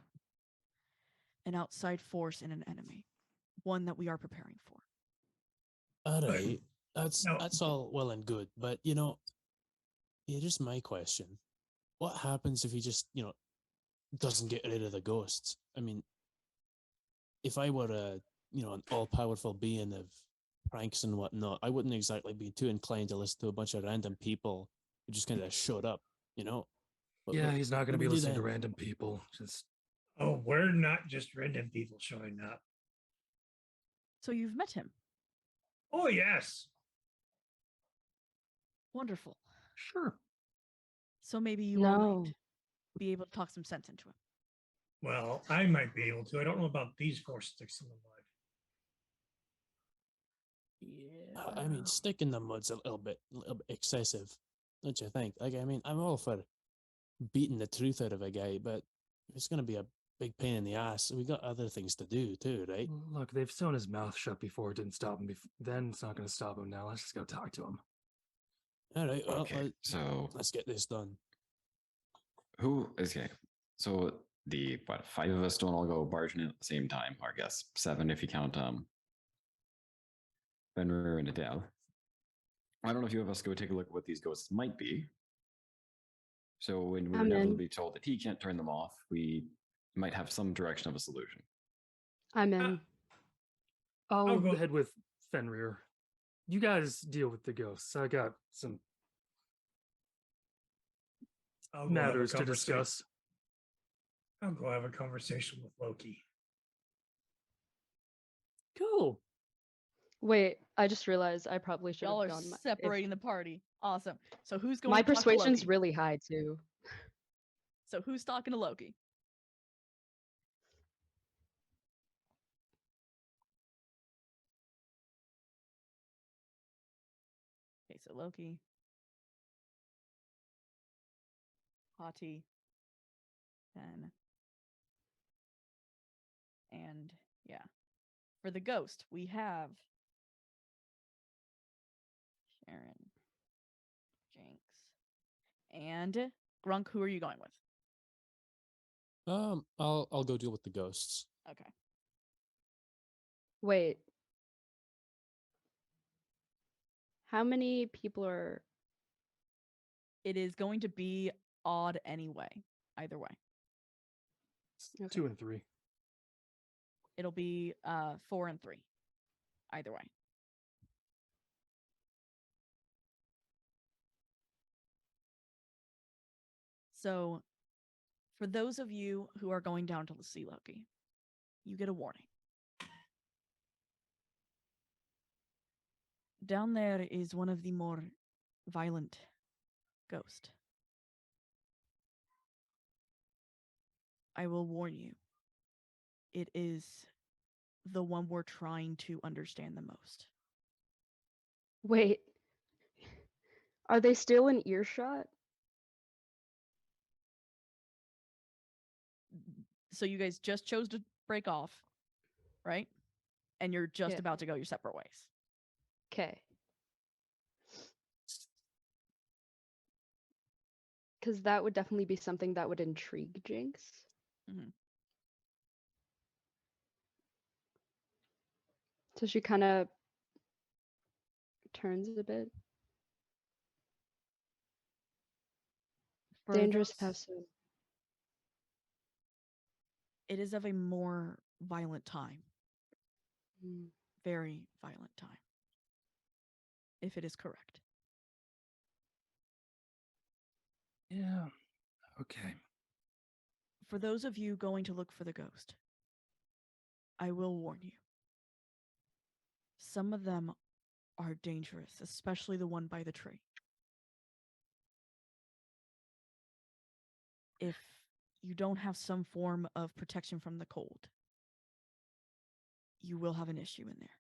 an outside force and an enemy, one that we are preparing for. All right, that's No. all well and good, but here's my question: what happens if he just doesn't get rid of the ghosts? I mean, if I were an all-powerful being of pranks and whatnot, I wouldn't exactly be too inclined to listen to a bunch of random people who just kind of showed up, But Yeah, he's not going to what be do we do listening to then? random people. Just Oh, we're not just random people showing up. So you've met him. Oh, yes. Wonderful. sure. So maybe you all No. might be able to talk some sense into him. Well, I might be able to. I don't know about these 4 sticks in the mud. Yeah. I mean, stick in the mud's a little bit excessive, don't you think? Like, I mean, I'm all for beating the truth out of a guy, but it's going to be a big pain in the ass. We got other things to do too, right? Look, they've sewn his mouth shut before. It didn't stop him. Then it's not going to stop him now. Let's just go talk to him. All right, well, Okay, so let's get this done. okay. So the 5 of us don't all go barging in at the same time, or I guess 7 if you count Fenrir and Adele. I don't know if you of us go take a look at what these ghosts might be. So when we're I'm in. inevitably told that he can't turn them off, we might have some direction of a solution. I'm in. I'll I'll go- head with Fenrir. You guys deal with the ghosts. I got some I'll go have a matters to conversation- discuss. I'll go have a conversation with Loki. Cool. Wait, I just realized I probably should Y'all have are gone. separating the party. Awesome. So who's going My to talk to persuasion's Loki? really high too. So who's talking to Loki? Okay, so Loki. Hati. Then. And yeah. For the ghost, we have Sharon. Jinx. And Grunk, who are you going with? I'll go deal with the ghosts. Okay. Wait. How many people are? It is going to be odd anyway. Either way. Okay. 2 and 3. It'll be 4 and 3. either way. So, for those of you who are going down to see Loki, you get a warning. Down there is one of the more violent ghosts. I will warn you. It is the one we're trying to understand the most. Wait, are they still in earshot? So you guys just chose to break off, right? And you're just Yeah. about to go your separate ways. Okay. Because that would definitely be something that would intrigue Jinx. Mhm. So she kind of turns a bit. For Dangerous those- have some. It is of a more violent time. Mm. Very violent time. If it is correct. Yeah. Okay. For those of you going to look for the ghost, I will warn you. Some of them are dangerous, especially the one by the tree. If you don't have some form of protection from the cold, you will have an issue in there.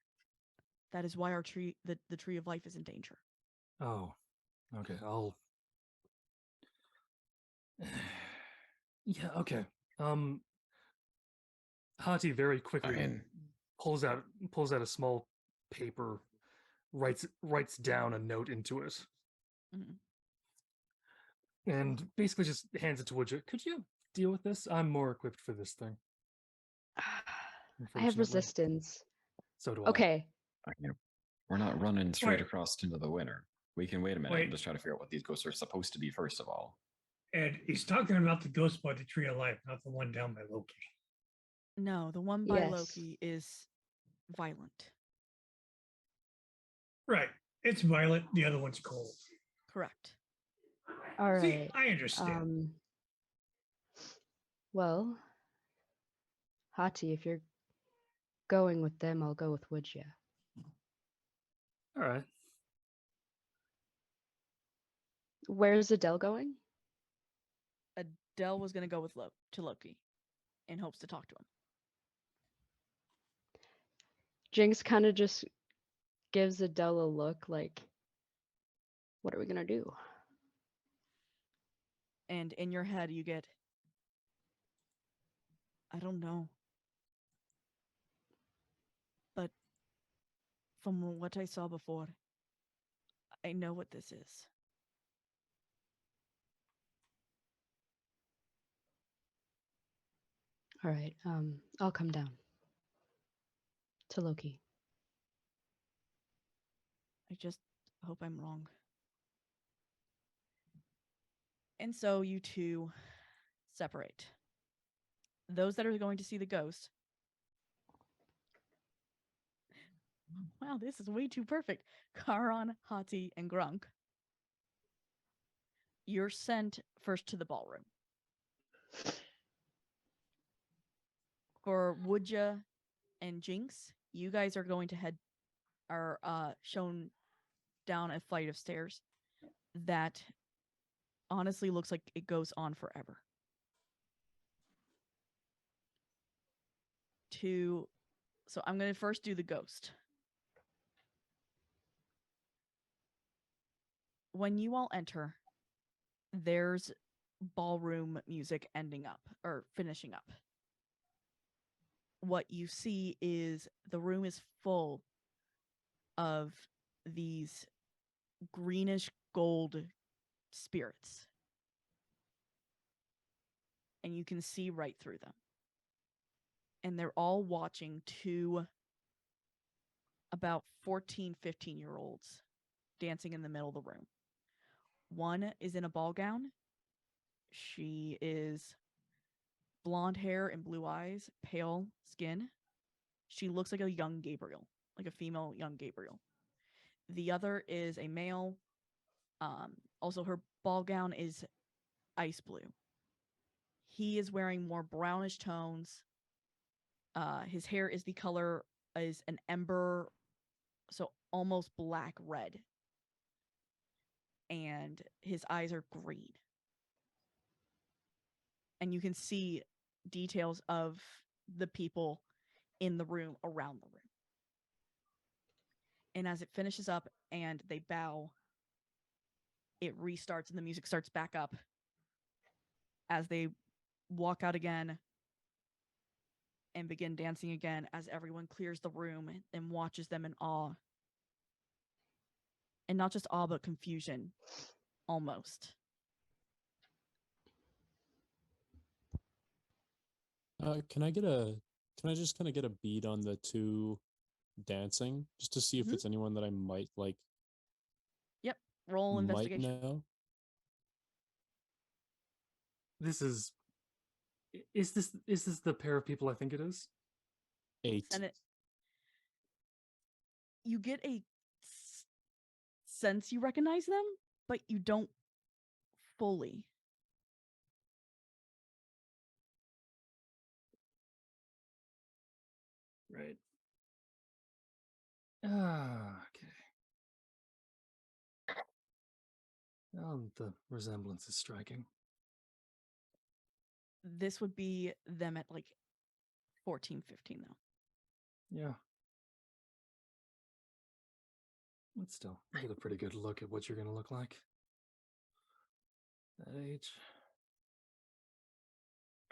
That is why our tree, the tree of life, is in danger. Oh. Okay. I'll. Yeah. Okay. Hati very quickly Fine. pulls out a small paper, writes down a note into it, Mhm. and basically just hands it to Woodja. Could you deal with this? I'm more equipped for this thing. I have Unfortunately. resistance. So do I. Okay. Fine. We're not running straight Wait. across into the winter. We can wait a minute Wait. and just try to figure out what these ghosts are supposed to be first of all. And he's talking about the ghost by the tree of life, not the one down by Loki. No, the one by Yes. Loki is violent. Right. It's violent. The other one's cold. Correct. All See, right. I understand. Well, Hati, if you're going with them, I'll go with Woodja. All right. Where's Adele going? Adele was going to go with to Loki in hopes to talk to him. Jinx kind of just gives Adele a look like, what are we going to do? And in your head, you get, I don't know. But from what I saw before, I know what this is. All right. I'll come down to Loki. I just hope I'm wrong. And so you two separate. Those that are going to see the ghost. Wow, this is way too perfect. Karan, Hati, and Grunk. You're sent first to the ballroom. For Woodja and Jinx, you guys are going to are shown down a flight of stairs that honestly looks like it goes on forever. So I'm going to first do the ghost. When you all enter, there's ballroom music ending up or finishing up. What you see is the room is full of these greenish gold spirits. And you can see right through them. And they're all watching two about 14, 15-year-olds dancing in the middle of the room. One is in a ball gown. She is blonde hair and blue eyes, pale skin. She looks like a young Gabriel, like a female young Gabriel. The other is a male. Also, her ball gown is ice blue. He is wearing more brownish tones. His hair is the color is an ember, so almost black red. And his eyes are green. And you can see details of the people in the room around the room. And as it finishes up and they bow, it restarts and the music starts back up as they walk out again and begin dancing again as everyone clears the room and watches them in awe. And not just awe, but confusion, almost. Can I just kind of get a beat on the two dancing just to see if Mhm. it's anyone that I might Yep. Roll might investigation. know? This is this the pair of people I think it is? 8. Send it. You get a sense you recognize them, but you don't fully. Right. Okay. The resemblance is striking. This would be them at like 14, 15 though. Yeah. But still, I get a pretty good look at what you're going to look like. That age.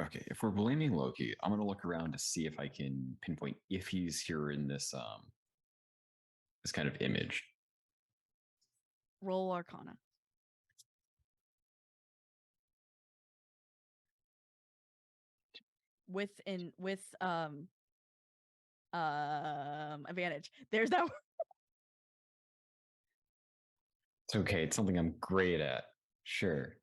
Okay, if we're blaming Loki, I'm gonna look around to see if I can pinpoint if he's here in this this kind of image. Roll Arcana. With advantage. There's that. It's okay. It's something I'm great at. Sure.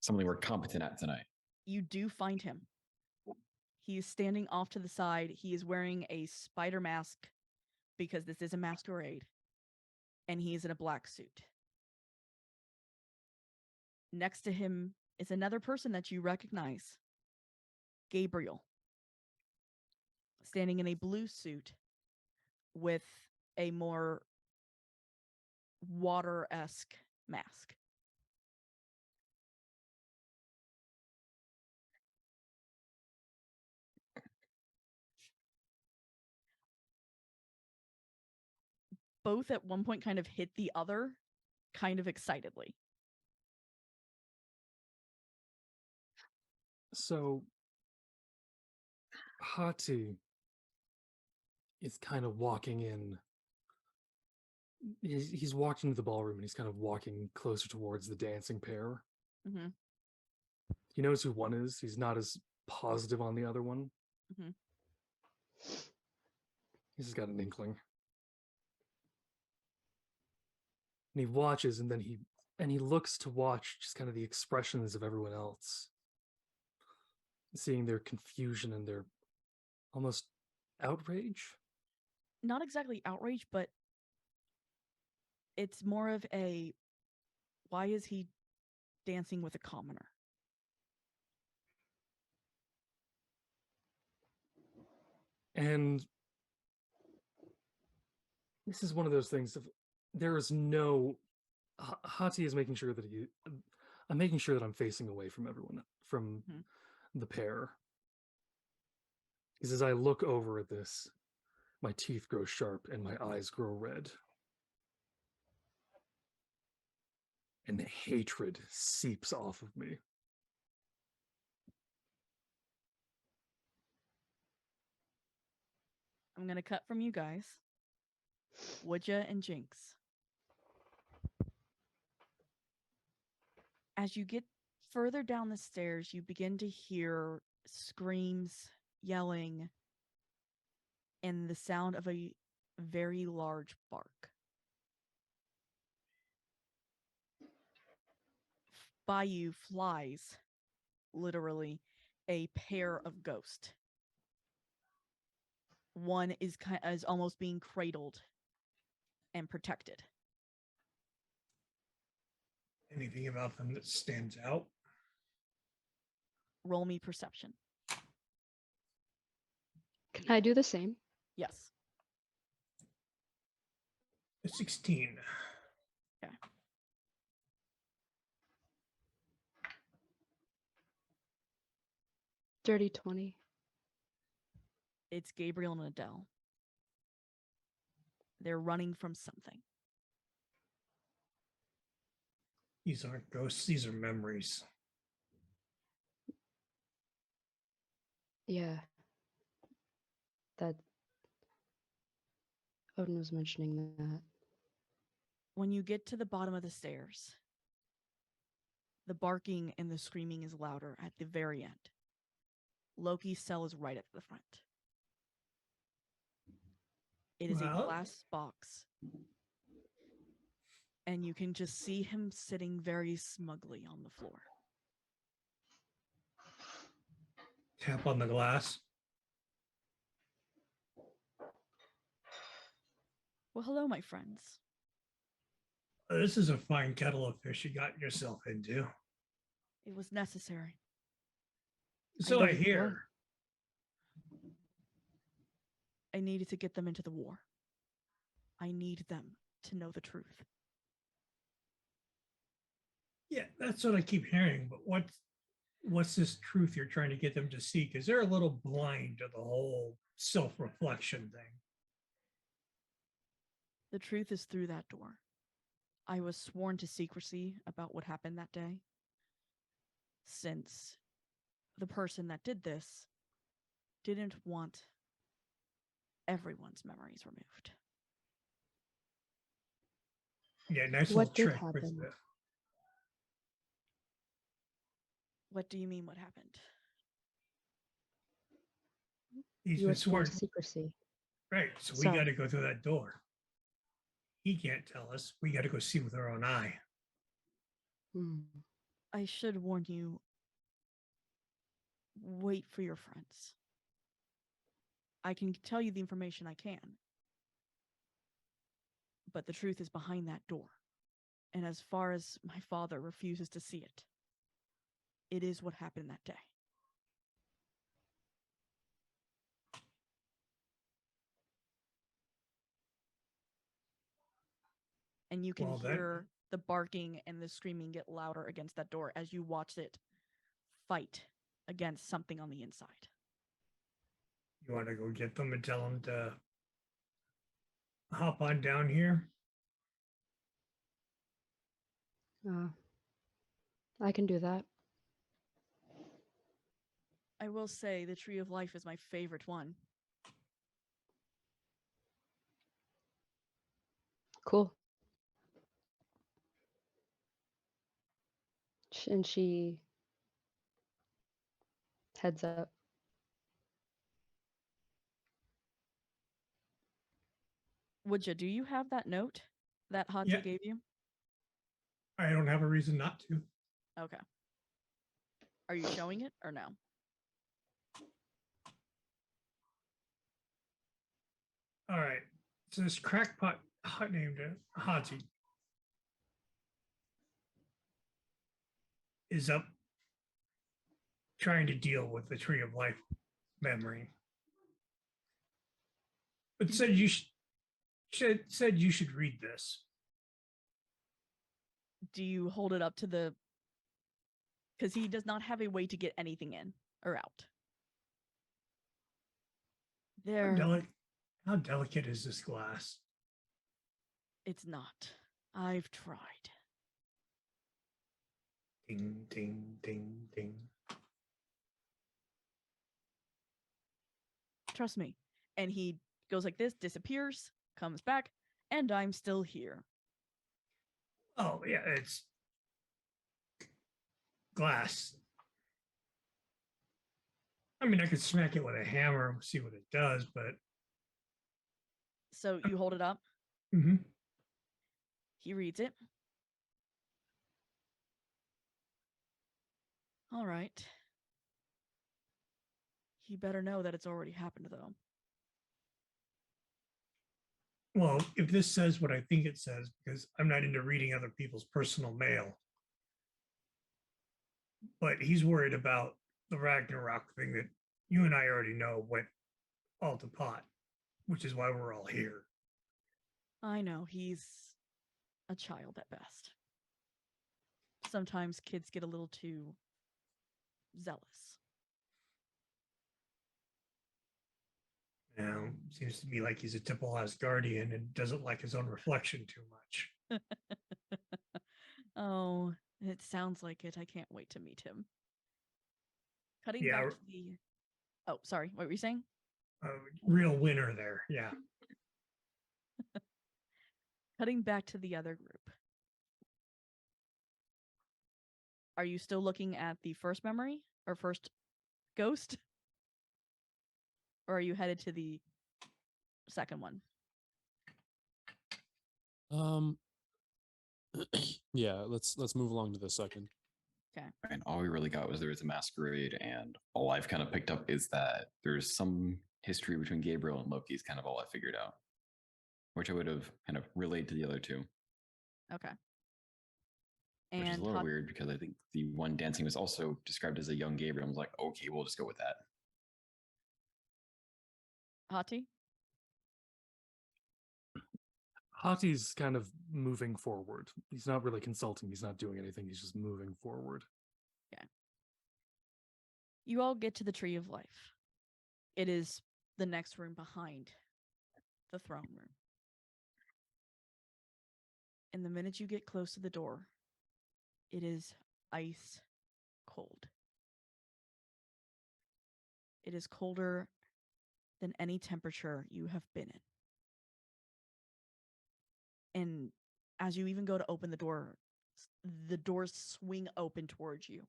Something we're competent at tonight. You do find him. He is standing off to the side. He is wearing a spider mask because this is a masquerade. And he is in a black suit. Next to him is another person that you recognize. Gabriel. Standing in a blue suit with a more water-esque mask. Both at one point kind of hit the other kind of excitedly. So Hati is kind of walking in. He's walked into the ballroom and he's kind of walking closer towards the dancing pair. Mm-hmm. He knows who one is. He's not as positive on the other one. Mm-hmm. He's just got an inkling. And he watches and then he looks to watch just kind of the expressions of everyone else. Seeing their confusion and their almost outrage. Not exactly outrage, but it's more of a, why is he dancing with a commoner? And this is one of those things of there is no Hati is making sure that I'm making sure that I'm facing away from everyone, from the pair. Because as I look over at this, my teeth grow sharp and my eyes grow red. And the hatred seeps off of me. I'm going to cut from you guys. Woodja and Jinx. As you get further down the stairs, you begin to hear screams, yelling, and the sound of a very large bark. By you flies, literally, a pair of ghosts. One is almost being cradled and protected. Anything about them that stands out? Roll me perception. Can I do the same? Yes. 16. Okay. Dirty 20. It's Gabriel and Adele. They're running from something. These aren't ghosts, these are memories. Yeah. That Odin was mentioning that. When you get to the bottom of the stairs, the barking and the screaming is louder at the very end. Loki's cell is right at the front. It is a Well- glass box. And you can just see him sitting very smugly on the floor. Tap on the glass. Well, hello, my friends. This is a fine kettle of fish you got yourself into. It was necessary. So know I you hear. I needed to get them into the war. I need them to know the truth. Yeah, that's what I keep hearing. But what's this truth you're trying to get them to see? Because they're a little blind to the whole self-reflection thing. The truth is through that door. I was sworn to secrecy about what happened that day, since the person that did this didn't want everyone's memories removed. Yeah, nice What little did trick. with happen? the- What do you mean what happened? He's You been were sworn sworn. to secrecy. Right. So we Sorry. got to go through that door. He can't tell us. We got to go see with our own eye. Hmm. I should warn you, wait for your friends. I can tell you the information I can. But the truth is behind that door. And as far as my father refuses to see it, it is what happened that day. And you can Well, then- hear the barking and the screaming get louder against that door as you watch it fight against something on the inside. You want to go get them and tell them to hop on down here? I can do that. I will say the Tree of Life is my favorite one. Cool. And she heads up. Woodja, do you have that note that Hadzi Yeah. gave you? I don't have a reason not to. Okay. Are you showing it or no? All right. So this crackpot named Haji is up trying to deal with the Tree of Life memory. But said you said you should read this. Do you hold it up to the... Because he does not have a way to get anything in or out. How, There... how delicate is this glass? It's not. I've tried. Ding, ding, ding, ding. Trust me. And he goes like this, disappears, comes back, and I'm still here. Oh, yeah, it's glass. I mean, I could smack it with a hammer and see what it does, but So you hold it up. mhm. He reads it. All right. He better know that it's already happened, though. Well, if this says what I think it says, because I'm not into reading other people's personal mail, but he's worried about the Ragnarok thing that you and I already know went all to pot, which is why we're all here. I know, he's a child at best. Sometimes kids get a little too zealous. Now, seems to me like he's a typical Asgardian and doesn't like his own reflection too much. Oh, it sounds like it. I can't wait to meet him. Cutting Yeah, back to the. Oh, sorry. What were you saying? real winner there. Yeah. Cutting back to the other group. Are you still looking at the first memory or first ghost? Or are you headed to the second one? Yeah, let's move along to the second. And all we really got was there was a masquerade, and all I've kind of picked up is that there's some history between Gabriel and Loki is kind of all I figured out, which I would have kind of relayed to the other two, Okay. which is a And little weird because I think the one dancing was also described as a young Gabriel. I was like, okay, we'll just go with that. Hati? Hati's kind of moving forward. He's not really consulting. He's not doing anything. He's just moving forward. You all get to the Tree of Life. It is the next room behind the throne room. And the minute you get close to the door, it is ice cold. It is colder than any temperature you have been in. And as you even go to open the doors swing open towards you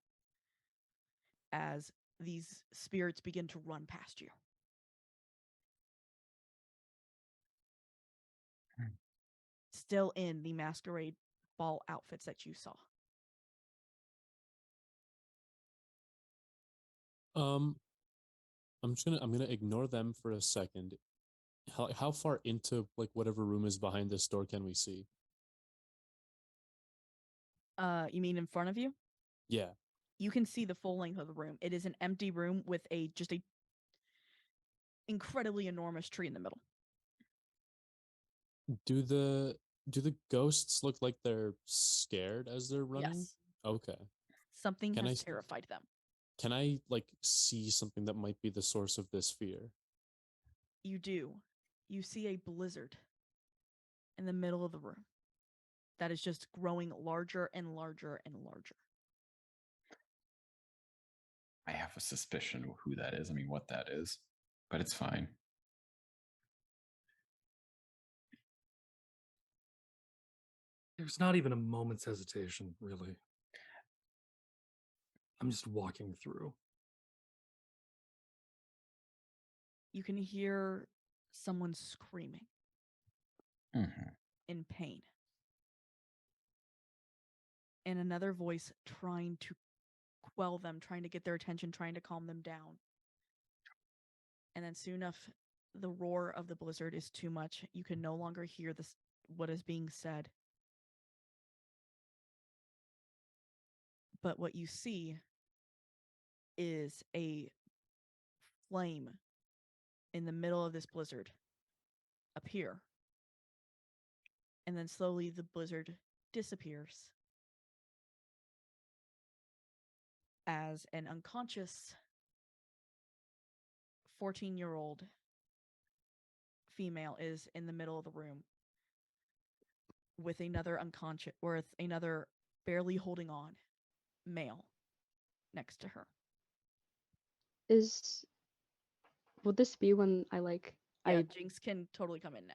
as these spirits begin to run past you. Still in the masquerade ball outfits that you saw. I'm gonna ignore them for a second. How far into like whatever room is behind this door can we see? You mean in front of you? Yeah. You can see the full length of the room. It is an empty room with just a incredibly enormous tree in the middle. Do the ghosts look like they're scared as they're running? Yes. Okay. Something Can has I- terrified them. Can I like see something that might be the source of this fear? You do. You see a blizzard in the middle of the room that is just growing larger and larger and larger. I have a suspicion of who that is. I mean, what that is, but it's fine. There's not even a moment's hesitation, really. I'm just walking through. You can hear someone screaming Mm-hmm. in pain. And another voice trying to quell them, trying to get their attention, trying to calm them down. And then soon enough, the roar of the blizzard is too much. You can no longer hear what is being said. But what you see is a flame in the middle of this blizzard appear. And then slowly the blizzard disappears as an unconscious 14-year-old female is in the middle of the room with another barely holding on male next to her. Would this be when I like Yeah, I Jinx can totally come in now.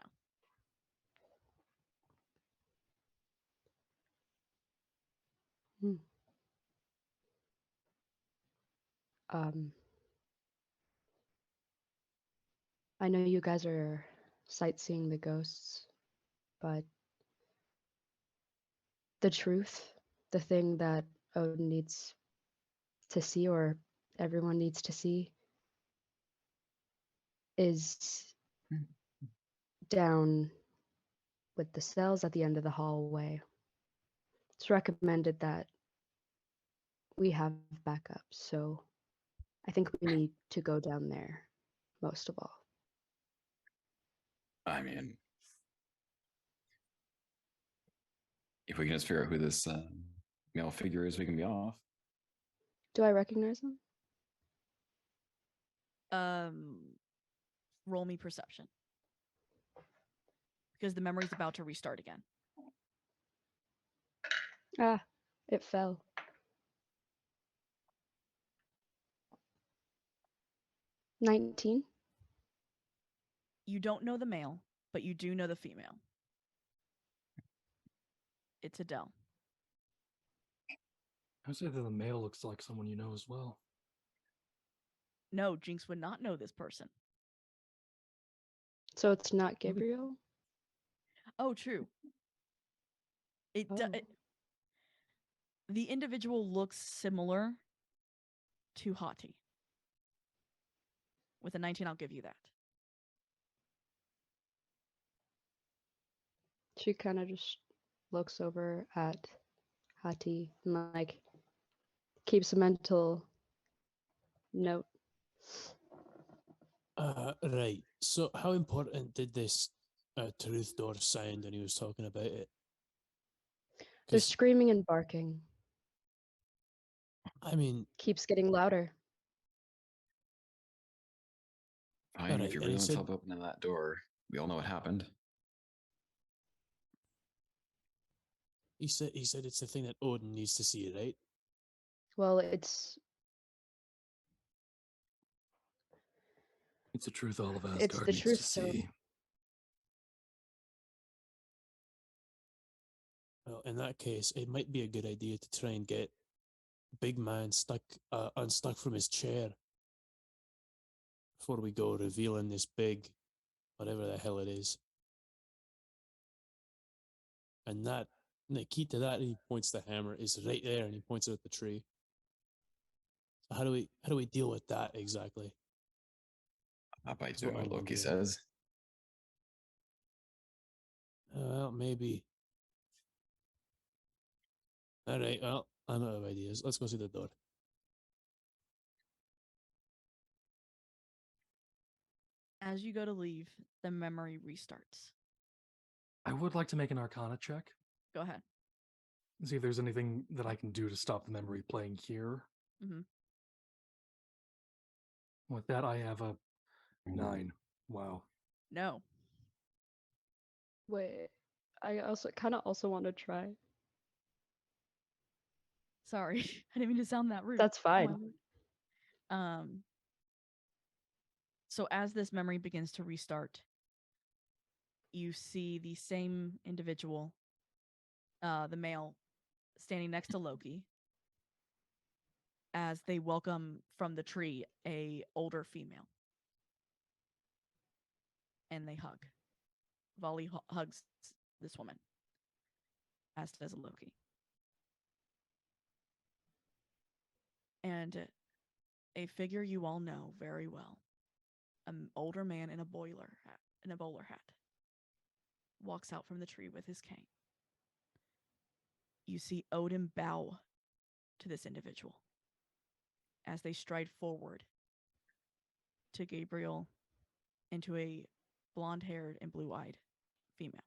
um I know you guys are sightseeing the ghosts, but the truth, the thing that Odin needs to see or everyone needs to see is down with the cells at the end of the hallway. It's recommended that we have backup, so I think we need to go down there most of all. I mean, if we can just figure out who this male figure is, we can be off. Do I recognize him? Roll me perception. Because the memory's about to restart again. Ah, it fell. 19. You don't know the male, but you do know the female. It's Adele. I would say that the male looks like someone you know as well. No, Jinx would not know this person. So it's not Gabriel? Oh, true. Oh. The individual looks similar to Hati. With a 19, I'll give you that. She kind of just looks over at Hati and like keeps a mental note. Right. So, how important did this truth door sound when he was talking about it? They're 'Cause, screaming and barking. I mean, Keeps getting louder. Fine, Alright, if you and really he want to said- help open that door, we all know what happened. he said it's the thing that Odin needs to see, right? Well, it's It's the truth all of Asgard It's the needs truth to stone. see. Well, in that case, it might be a good idea to try and get Big Man unstuck from his chair before we go revealing this big, whatever the hell it is. And the key to that, he points the hammer, is right there, and he points it at the tree. So how do we deal with that exactly? By That's what doing what I'm Loki wondering. says. Well, maybe. All right. Well, I'm out of ideas. Let's go see the door. As you go to leave, the memory restarts. I would like to make an Arcana check. Go ahead. See if there's anything that I can do to stop the memory playing here. Mm-hmm. With that, I have a 9. Wow. No. wait. I also want to try. Sorry. I didn't mean to sound that rude. That's Oh my fine. word. So as this memory begins to restart, you see the same individual, the male, standing next to Loki, as they welcome from the tree a older female. And they hug. Volley hugs this woman, as does Loki. And a figure you all know very well, an older man in a bowler hat, walks out from the tree with his cane. You see Odin bow to this individual as they stride forward to Gabriel and to a blonde-haired and blue-eyed female.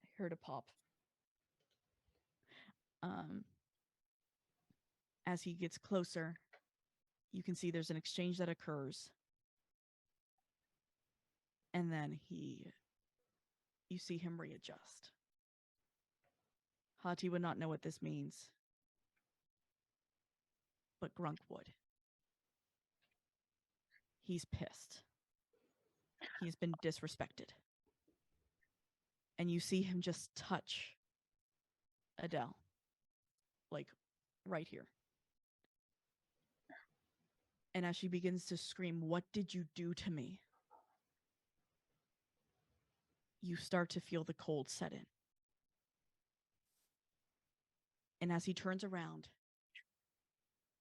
I heard a pop. As he gets closer, you can see there's an exchange that occurs. And then you see him readjust. Hati would not know what this means, but Grunk would. He's pissed. He's been disrespected. And you see him just touch Adele. Like, right here. And as she begins to scream, "What did you do to me?" You start to feel the cold set in. And as he turns around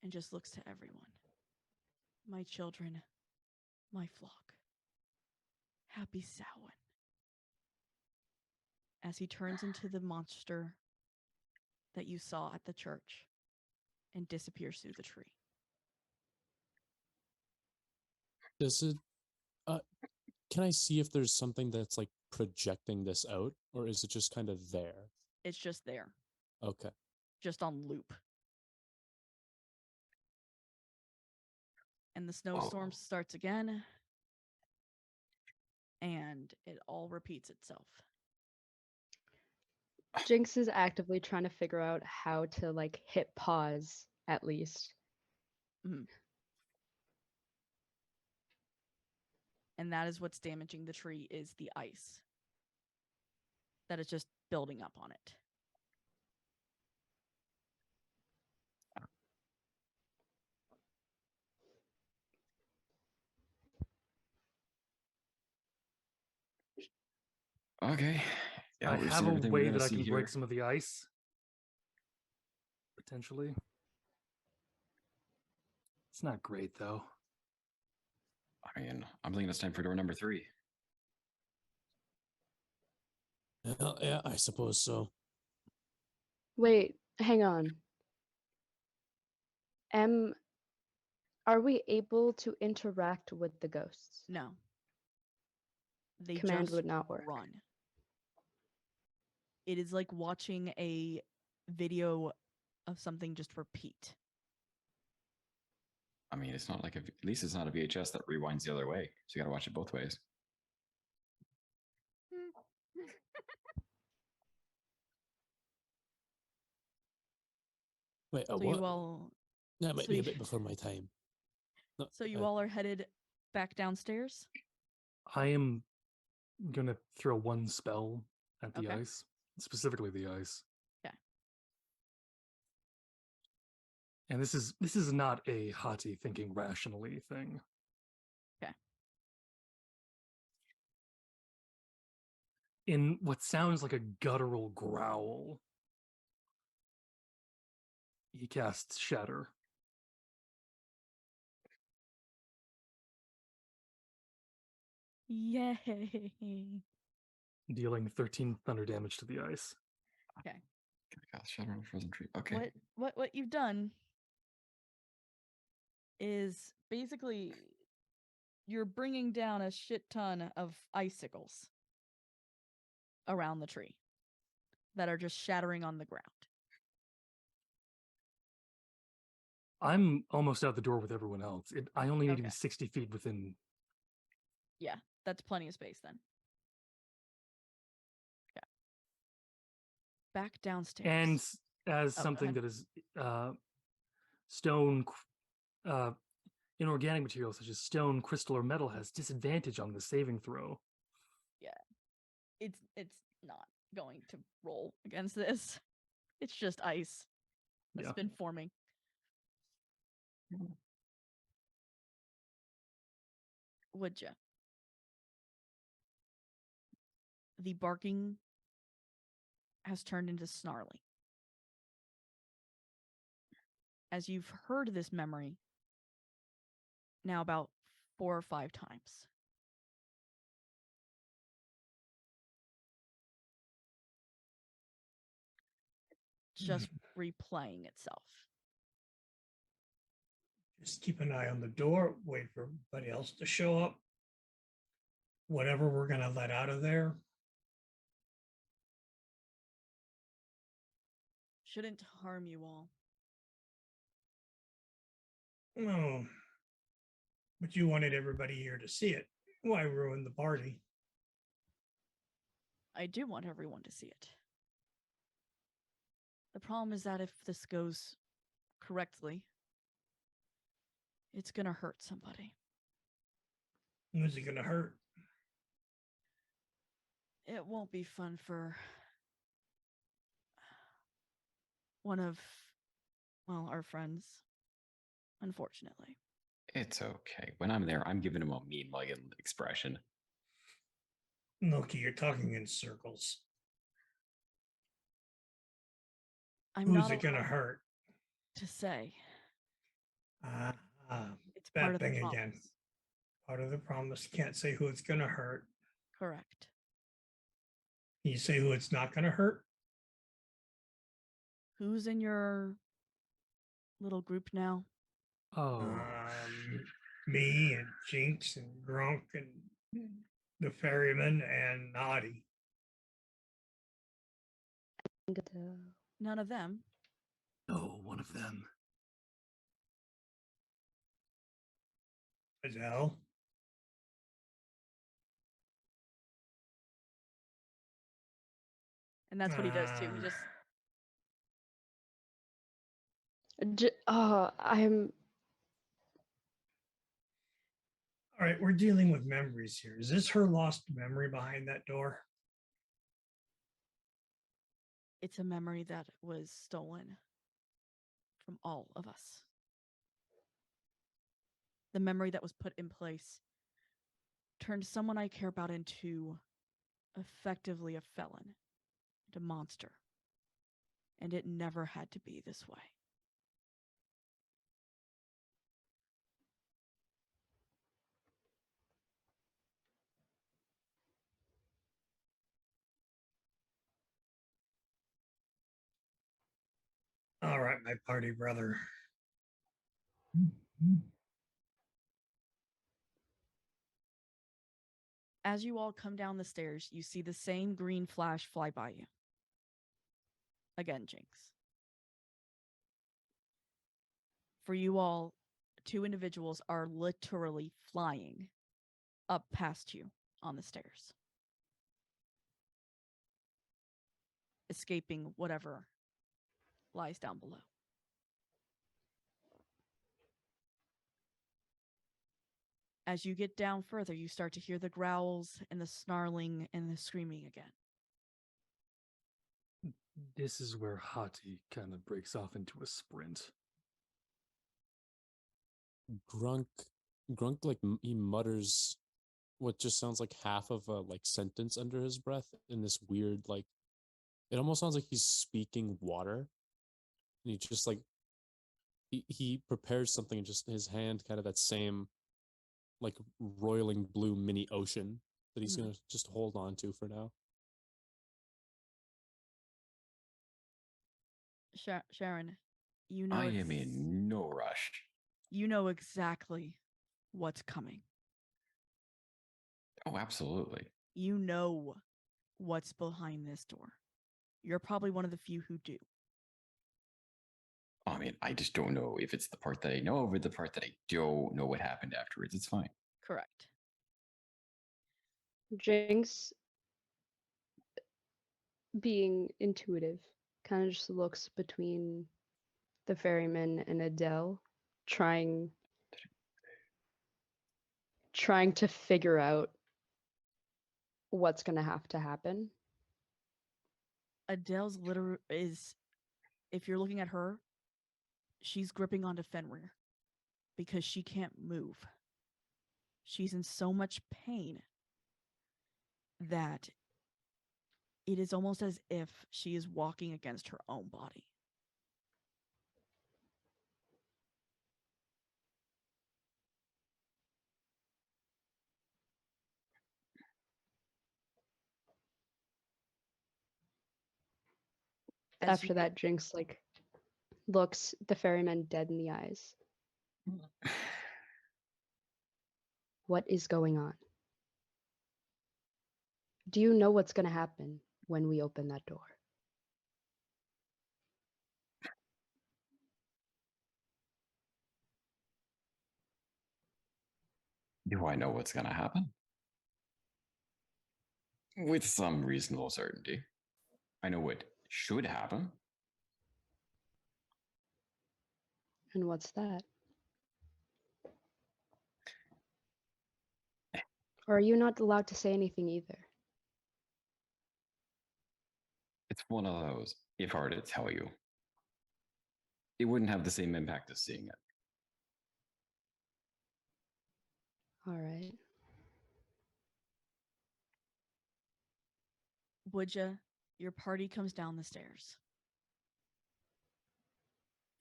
and just looks to everyone, "My children, my flock. Happy Samhain. As he turns into the monster that you saw at the church and disappears through the tree. Does it? Can I see if there's something that's like projecting this out, or is it just kind of there? It's just there, Okay. just on loop. And the snowstorm starts again, and it all repeats itself. Jinx is actively trying to figure out how to like hit pause at least. And that is what's damaging the tree is the ice. That is just building up on it. Okay. Yeah, I we've have seen a everything we're way gonna that I see can here. break some of the ice. Potentially. It's not great though. I mean, I'm thinking it's time for door number 3. Well, yeah, I suppose so. Wait, hang on. Are we able to interact with the ghosts? No. They Command just would not work. run. It is like watching a video of something just repeat. I mean, it's not like at least it's not a VHS that rewinds the other way, so you got to watch it both ways. Wait, So what? you all That might so be a you- bit before my time. No, so you all are headed back downstairs? I am gonna throw one spell at the Okay. ice, specifically the ice. Okay. And this is not a Hati thinking rationally thing. Okay. In what sounds like a guttural growl, he casts Shatter. Yay. Dealing 13 thunder damage to the ice. Okay. God, shatter on a frozen tree. Okay. What you've done is basically you're bringing down a shit ton of icicles around the tree that are just shattering on the ground. I'm almost out the door with everyone else. I only need to be Okay. 60 feet within. Yeah, that's plenty of space then. Okay. Back downstairs. And as Oh, go something ahead. that is stone, inorganic material such as stone, crystal, or metal has disadvantage on the saving throw. It's not going to roll against this. It's just ice that's Yeah. been forming. Would you? The barking has turned into snarling. As you've heard this memory now about 4 or 5 times. Just replaying itself. Just keep an eye on the door, wait for everybody else to show up. Whatever we're going to let out of there, Shouldn't harm you all. no. But you wanted everybody here to see it. Why ruin the party? I do want everyone to see it. The problem is that if this goes correctly, it's gonna hurt somebody. Who's it going to hurt? It won't be fun for one of, well, our friends, unfortunately. It's okay. When I'm there, I'm giving him a mean mugging expression. Loki, you're talking in circles. I'm Who's not it going to allowed hurt? to say. Ah, It's part bad of the thing promise. again. Part of the promise. Can't say who it's going to hurt. Correct. Can you say who it's not going to hurt? Who's in your little group now? Oh, Me and Jinx and Grunk and the ferryman and Naughty. None of them. no, one of them. Adele. And that's what he does too. He just I'm All right, we're dealing with memories here. Is this her lost memory behind that door? it's a memory that was stolen from all of us. The memory that was put in place turned someone I care about into effectively a felon, and a monster. And it never had to be this way. All right, my party brother. As you all come down the stairs, you see the same green flash fly by you. Again, Jinx. For you all, two individuals are literally flying up past you on the stairs, escaping whatever lies down below. As you get down further, you start to hear the growls and the snarling and the screaming again. This is where Hati kind of breaks off into a sprint. Grunk, like he mutters what just sounds like half of a like sentence under his breath in this weird like. It almost sounds like he's speaking water, and he just like he prepares something and just his hand kind of that same like roiling blue mini ocean that he's gonna just hold on to for now. Sharon, you know I am in no rush. You know exactly what's coming. Oh, absolutely. You know what's behind this door. You're probably one of the few who do. I mean, I just don't know if it's the part that I know or the part that I don't know what happened afterwards. It's fine. Correct. Jinx, being intuitive, kind of just looks between the ferryman and Adele, trying to figure out what's going to have to happen. Adele's literally is, if you're looking at her, she's gripping onto Fenrir because she can't move. She's in so much pain that it is almost as if she is walking against her own body. After that, Jinx like looks the ferryman dead in the eyes. What is going on? Do you know what's going to happen when we open that door? Do I know what's going to happen? With some reasonable certainty. I know what should happen. And what's that? Or are you not allowed to say anything either? It's one of those, if hard to tell you. It wouldn't have the same impact as seeing it. All right. Would ya? Your party comes down the stairs.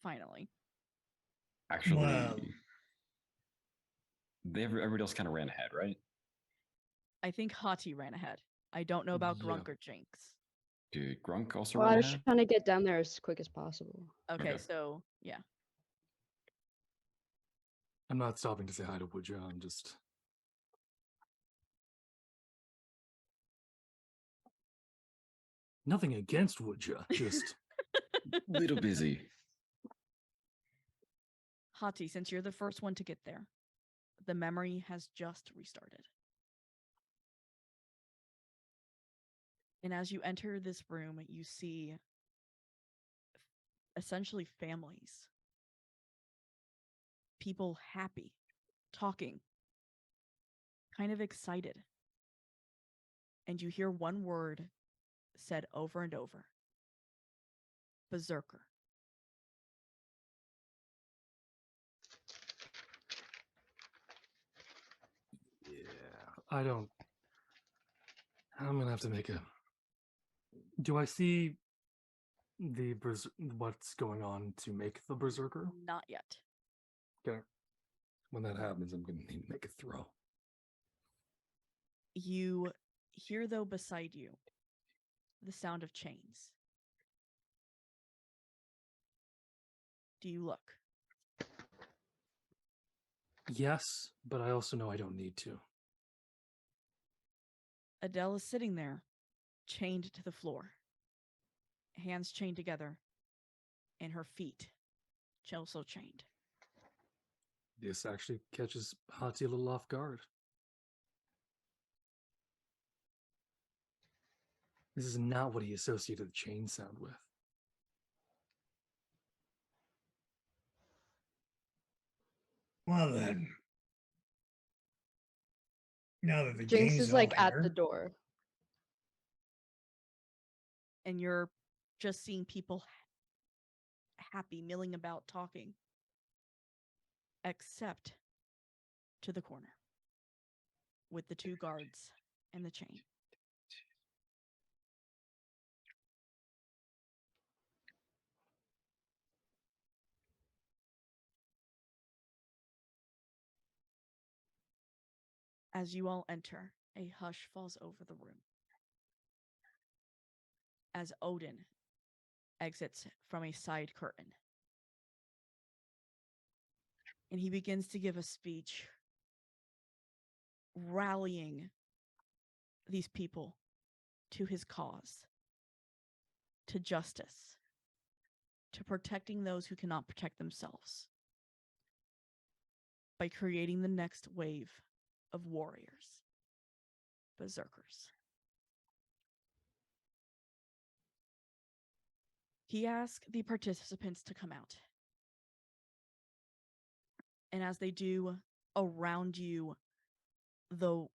Finally. Actually, Wow. everybody else kind of ran ahead, right? I think Hati ran ahead. I don't know about Yeah. Grunk or Jinx. Did Grunk also Well, I run was ahead? trying to get down there as quick as possible. Okay, Okay. so yeah. I'm not stopping to say hi to Woodja. I'm just. Nothing against Woodja, just. Little busy. Hati, since you're the first one to get there, the memory has just restarted. And as you enter this room, you see essentially families. People happy, talking, kind of excited. And you hear one word said over and over: Berserker. Yeah, I don't. I'm gonna have to make a. Do I see the what's going on to make the berserker? Not yet. Okay. When that happens, I'm gonna need to make a throw. You hear, though, beside you, the sound of chains. Do you look? Yes, but I also know I don't need to. Adele is sitting there, chained to the floor, hands chained together, and her feet also chained. This actually catches Hati a little off guard. This is not what he associated the chain sound with. Well then, now that the Jinx gang's is all like at the here, door. And you're just seeing people happy, milling about, talking. Except to the corner with the two guards and the chain. As you all enter, a hush falls over the room. As Odin exits from a side curtain. And he begins to give a speech rallying these people to his cause, to justice, to protecting those who cannot protect themselves, by creating the next wave of warriors, berserkers. He asks the participants to come out. And as they do, around you, the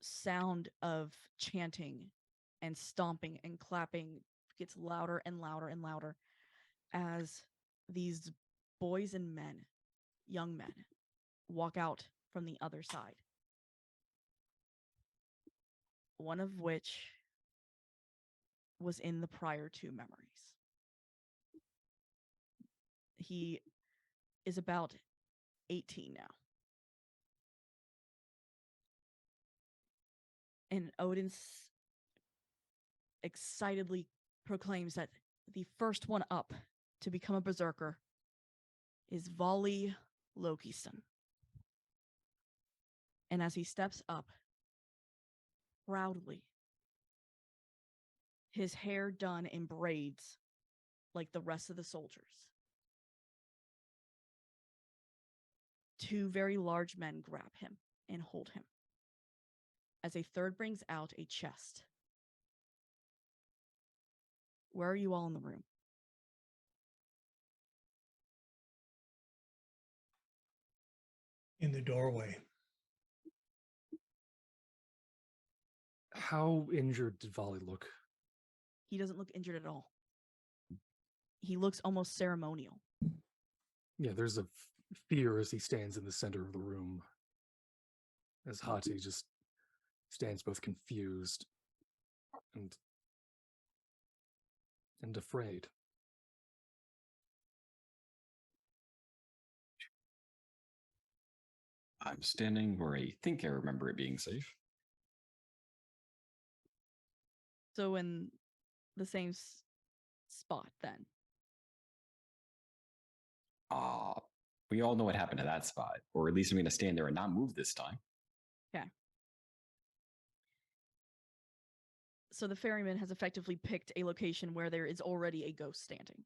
sound of chanting and stomping and clapping gets louder and louder and louder as these boys and men, young men, walk out from the other side. One of which was in the prior two memories. He is about 18 now. And Odin excitedly proclaims that the first one up to become a berserker is Volley Lokiston. And as he steps up, proudly, his hair done in braids like the rest of the soldiers, two very large men grab him and hold him, as a third brings out a chest. Where are you all in the room? in the doorway. How injured did Volley look? He doesn't look injured at all. He looks almost ceremonial. Yeah, there's a fear as he stands in the center of the room. As Hati just stands both confused and afraid. I'm standing where I think I remember it being safe. So in the same spot then. We all know what happened to that spot, or at least I'm going to stand there and not move this time. So the ferryman has effectively picked a location where there is already a ghost standing.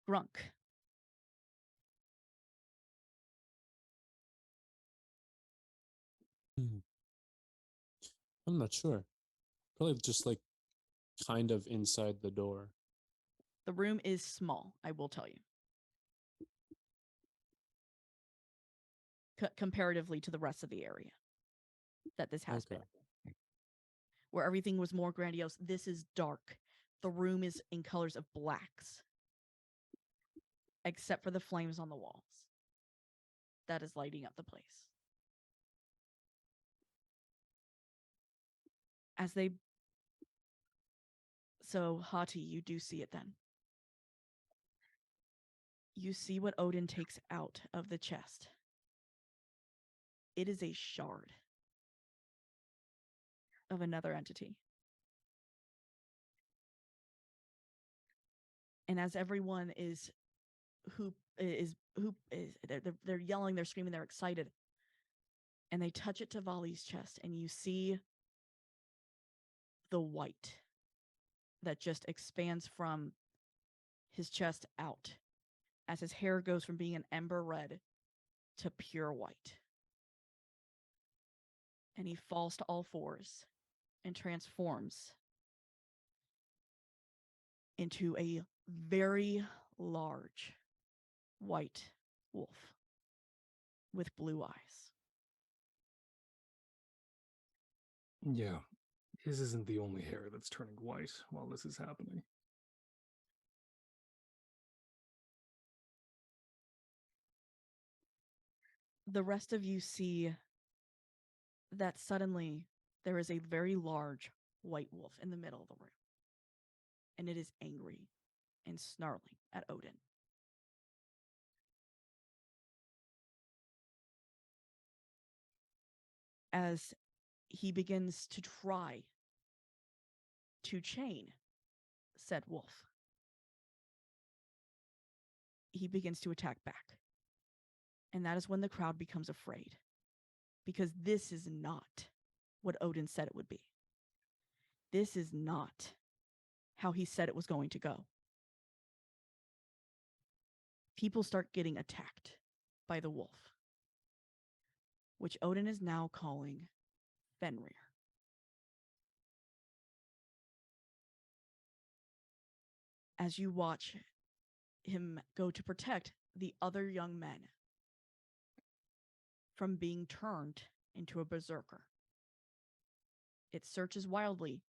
Grunk. I'm not sure. Probably just like kind of inside the door. The room is small, I will tell you. Comparatively to the rest of the area that this has been. Where everything was more grandiose, this is dark. The room is in colors of blacks. Except for the flames on the walls. That is lighting up the place. As they... So, Hati, you do see it then. You see what Odin takes out of the chest. It is a shard of another entity. And as everyone is they're yelling, they're screaming, they're excited. And they touch it to Vali's chest, and you see the white that just expands from his chest out as his hair goes from being an ember red to pure white. And he falls to all fours and transforms into a very large white wolf with blue eyes. Yeah, his isn't the only hair that's turning white while this is happening. The rest of you see that suddenly there is a very large white wolf in the middle of the room. And it is angry and snarling at Odin. As he begins to try to chain said wolf, he begins to attack back. And that is when the crowd becomes afraid. Because this is not what Odin said it would be. This is not how he said it was going to go. People start getting attacked by the wolf, which Odin is now calling Fenrir. As you watch him go to protect the other young men from being turned into a berserker. It searches wildly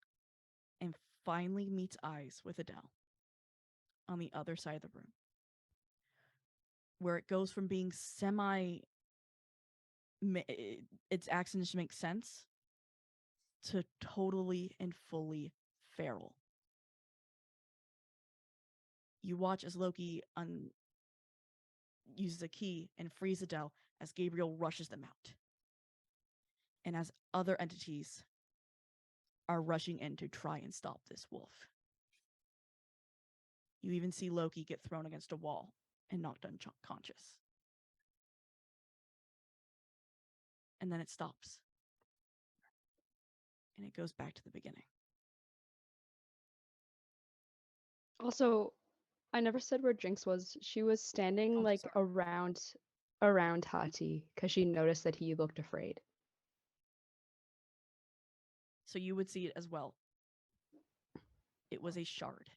and finally meets eyes with Adele on the other side of the room, where it goes from being its actions make sense to totally and fully feral. You watch as Loki uses a key and frees Adele as Gabriel rushes them out. And as other entities are rushing in to try and stop this wolf. You even see Loki get thrown against a wall and knocked unconscious. And then it stops. And it goes back to the beginning. Also, I never said where Jinx was. She was standing like around Hati because she noticed that he looked afraid. So you would see it as well. It was a shard.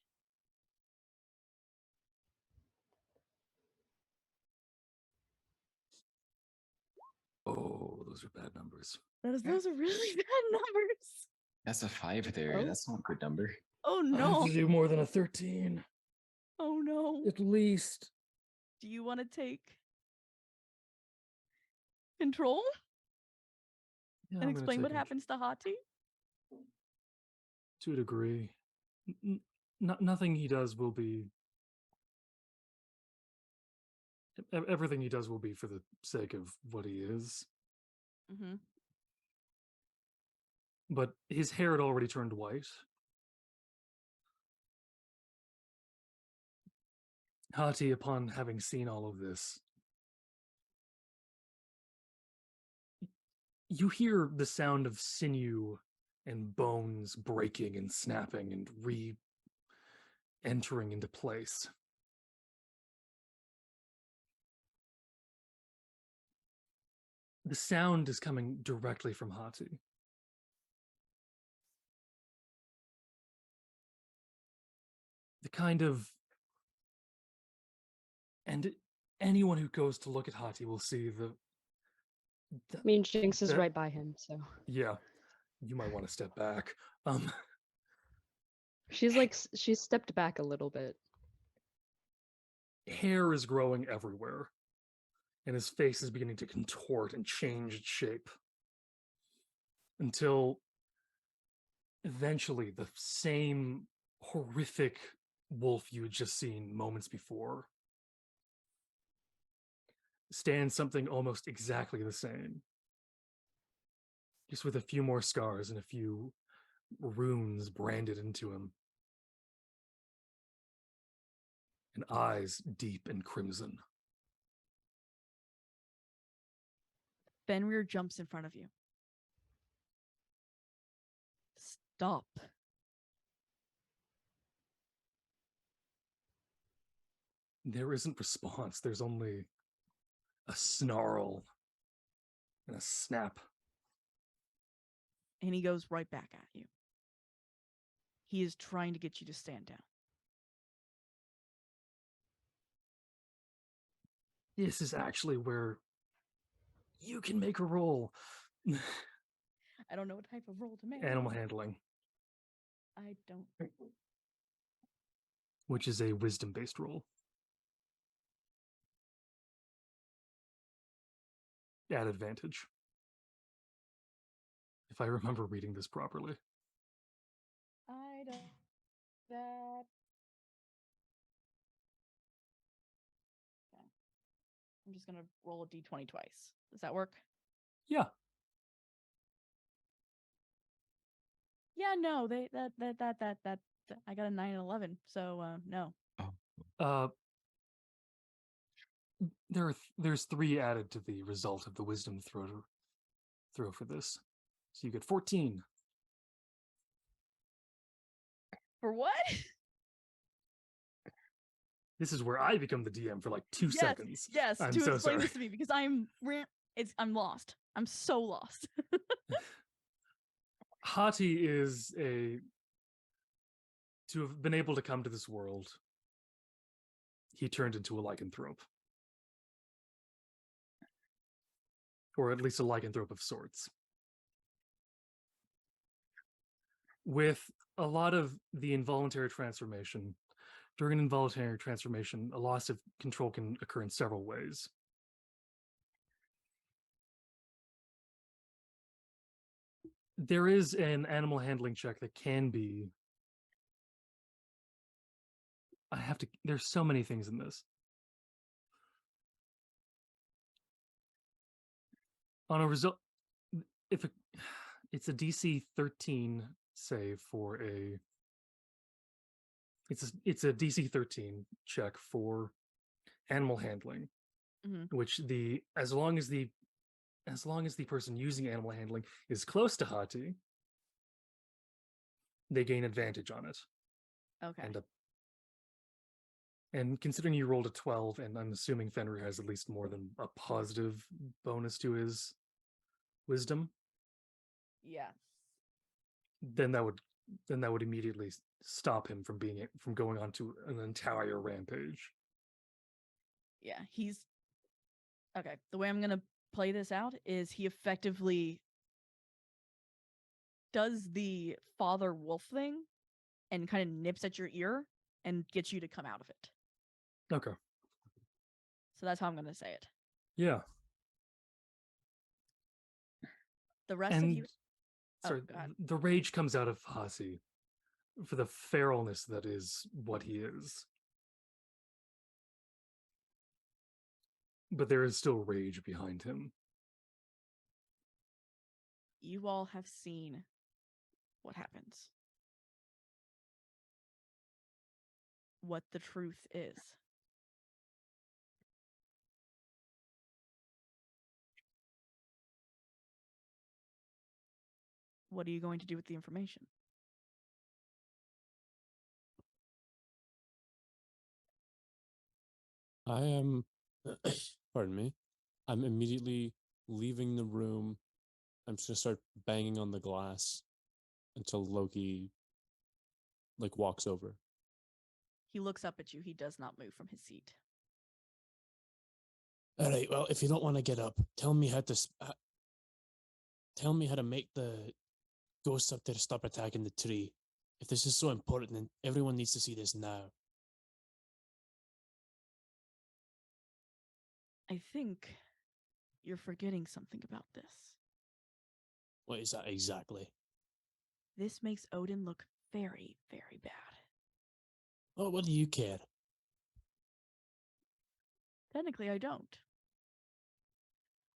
Oh, those are bad numbers. Those are really bad numbers. That's a 5 there. Oh. That's not a good number. Oh I have no. to do more than a 13. Oh no. At least. Do you want to take control Yeah, and I'm gonna explain what take happens to Hati? to a degree. Nothing he does will be everything he does will be for the sake of what he is. Mm-hmm. But his hair had already turned white. Hati, upon having seen all of this, you hear the sound of sinew and bones breaking and snapping and re-entering into place. The sound is coming directly from Hati. The kind of... And anyone who goes to look at Hati will see I mean, Jinx is that- right by him, so Yeah, you might want to step back. she's stepped back a little bit. Hair is growing everywhere, and his face is beginning to contort and change its shape until eventually the same horrific wolf you had just seen moments before stands something almost exactly the same, just with a few more scars and a few runes branded into him, and eyes deep and crimson. Fenrir jumps in front of you. Stop. There isn't response. There's only a snarl and a snap. And he goes right back at you. He is trying to get you to stand down. This is actually where you can make a roll. I don't know what type of roll to make. Animal handling, I don't. which is a wisdom-based roll. At advantage. If I remember reading this properly. I don't. That. Okay. I'm just gonna roll a d20 twice. Does that work? Yeah. Yeah, no, that I got a 9 and 11, so no. There's 3 added to the result of the wisdom throw for this. So you get 14. For what? This is where I become the DM for like 2 Yes, seconds. Yes, I'm to so explain sorry. this to me because I'm lost. I'm so lost. Hati is to have been able to come to this world, he turned into a lycanthrope. Or at least a lycanthrope of sorts. With a lot of the involuntary transformation, during an involuntary transformation, a loss of control can occur in several ways. There is an animal handling check that can be... there's so many things in this. On a result, it's a DC 13 save for a... It's a DC 13 check for animal handling, which as long as the person using animal handling is close to Hati, they gain advantage on it. Okay. And considering you rolled a 12, and I'm assuming Fenrir has at least more than a positive bonus to his wisdom, Yeah. then that would immediately stop him from going on to an entire rampage. Yeah, he's okay. The way I'm gonna play this out is he effectively does the father wolf thing and kind of nips at your ear and gets you to come out of it. Okay. So that's how I'm gonna say it. Yeah. The rest of you. Sorry, go ahead. the rage comes out of Hasi for the feralness that is what he is. but there is still rage behind him. You all have seen what happens. What the truth is. What are you going to do with the information? I am, pardon me, I'm immediately leaving the room. I'm just gonna start banging on the glass until Loki like walks over. He looks up at you. He does not move from his seat. All right. Well, if you don't want to get up, tell me how to tell me how to make the ghosts up there stop attacking the tree. If this is so important, then everyone needs to see this now. I think you're forgetting something about this. What is that exactly? This makes Odin look very, very bad. Oh, what do you care? Technically, I don't.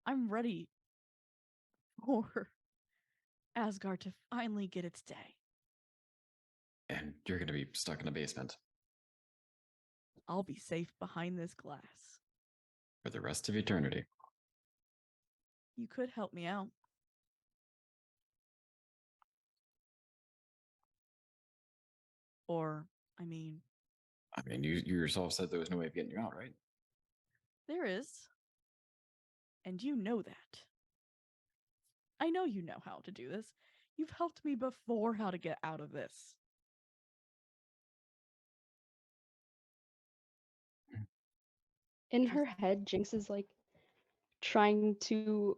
I'm ready for Asgard to finally get its day. And you're going to be stuck in a basement I'll be safe behind this glass. for the rest of eternity. You could help me out. Or, I mean, I mean, you yourself said there was no way of getting you out, right? there is. And you know that. I know you know how to do this. You've helped me before how to get out of this. In her head, Jinx is like trying to.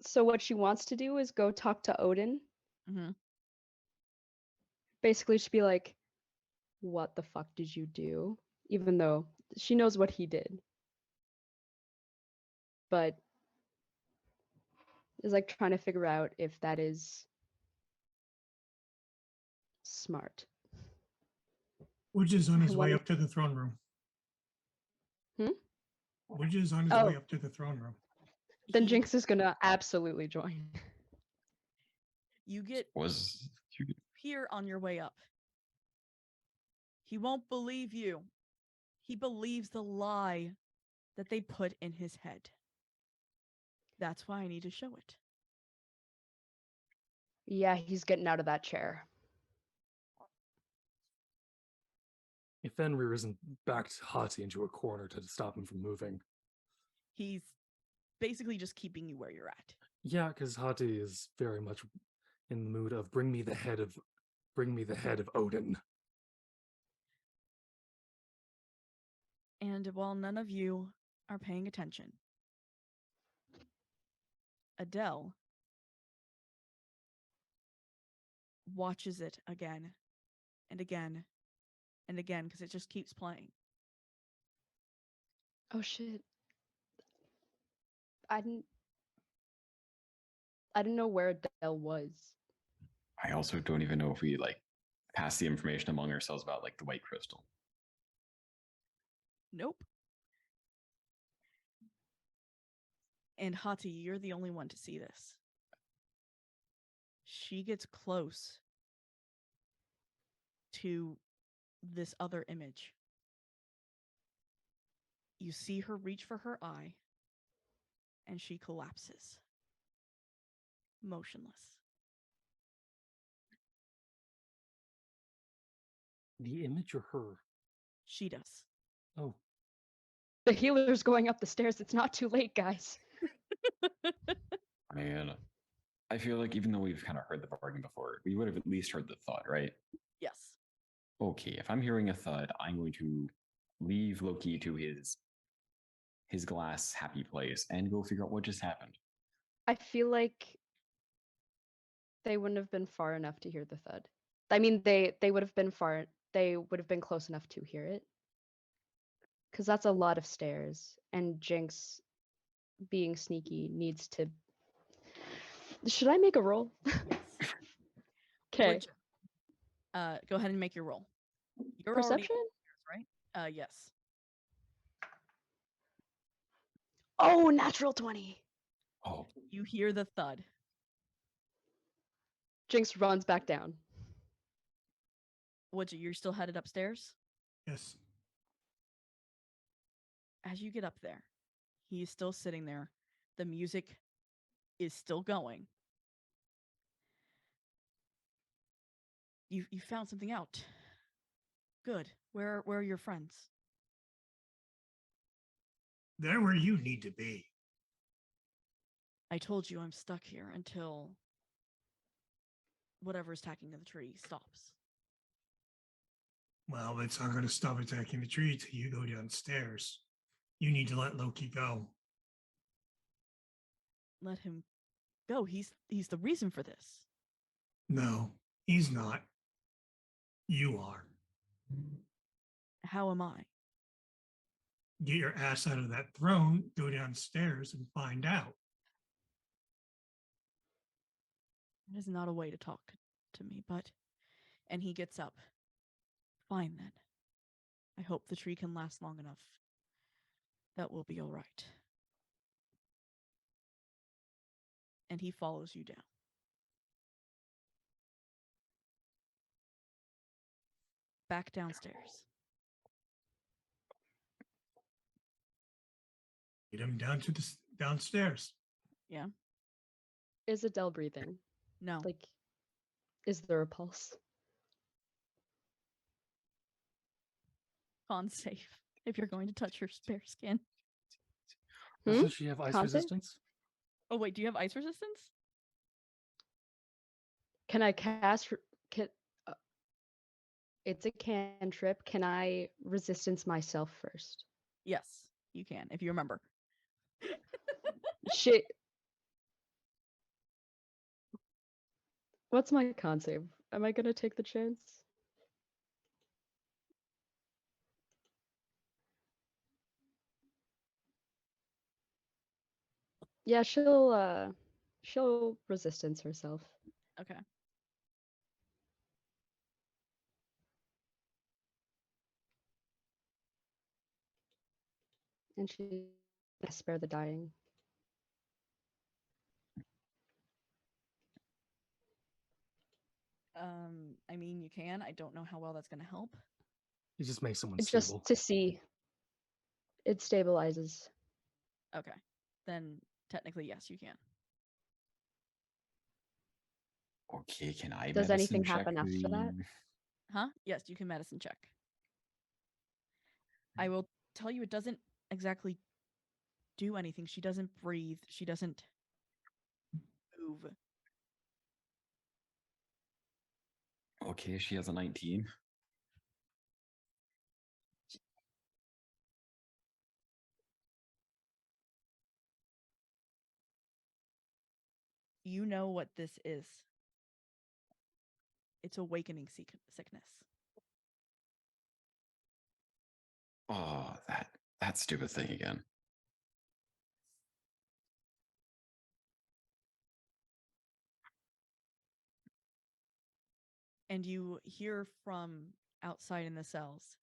So what she wants to do is go talk to Odin. Mm-hmm. Basically, she'd be like, "What the fuck did you do?" Even though she knows what he did, but is like trying to figure out if that is smart. Widge is on his way One- up to the throne room. Hmm? Widge is on his Oh. way up to the throne room. Then He- Jinx is gonna absolutely join. You get Was you, here on your way up. He won't believe you. He believes the lie that they put in his head. That's why I need to show it. Yeah, he's getting out of that chair. If Fenrir isn't backed Hati into a corner to stop him from moving. He's basically just keeping you where you're at. Yeah, because Hati is very much in the mood of bring me the head of Odin. And while none of you are paying attention, Adele watches it again and again and again because it just keeps playing. Oh shit. I didn't know where Adele was. I also don't even know if we like pass the information among ourselves about like the white crystal. Nope. And Hati, you're the only one to see this. She gets close to this other image. You see her reach for her eye, and she collapses, motionless. The image or her? She does. Oh, The healer's going up the stairs. It's not too late, guys. Man, I feel like even though we've kind of heard the bargain before, we would have at least heard the thought, right? Yes. Okay, if I'm hearing a thud, I'm going to leave Loki to his glass happy place and go figure out what just happened. I feel like they wouldn't have been far enough to hear the thud. I mean, they would have been far. They would have been close enough to hear it. Because that's a lot of stairs, and Jinx, being sneaky, needs to. Should I make a roll? Yes. Okay. Which, go ahead and make your roll. You're Perception? already upstairs, right? Yes. Oh, natural 20. Oh, You hear the thud. Jinx runs back down. You're still headed upstairs? Yes. As you get up there, he is still sitting there. The music is still going. You found something out. Good. Where are your friends? They're where you need to be. I told you I'm stuck here until whatever's attacking the tree stops. Well, it's not going to stop attacking the tree till you go downstairs. You need to let Loki go. Let him go. He's the reason for this. No, he's not. You are. How am I? Get your ass out of that throne, go downstairs, and find out. That is not a way to talk to me, but. And he gets up. Fine then. I hope the tree can last long enough. That will be all right. And he follows you down. Back downstairs. Get him down to the downstairs. Yeah? Is Adele breathing? No. Like, is there a pulse? Con safe if you're going to touch her spare skin. Doesn't she have ice Con save? resistance? Oh wait, do you have ice resistance? Can I cast? It's a cantrip. Can I resistance myself first? Yes, you can if you remember. Shit. What's my con save? Am I gonna take the chance? Yeah, she'll resistance herself. Okay. And she spare the dying. I mean you can. I don't know how well that's gonna help. It just makes someone It's stable. just to see. It stabilizes. Okay. Then technically yes, you can. okay. Can I Does medicine anything check happen after that? Huh? Yes, you can medicine check. I will tell you it doesn't exactly do anything. She doesn't breathe. She doesn't move. Okay, she has a 19. You know what this is. It's awakening sickness. Oh, that stupid thing again. And you hear from outside in the cells.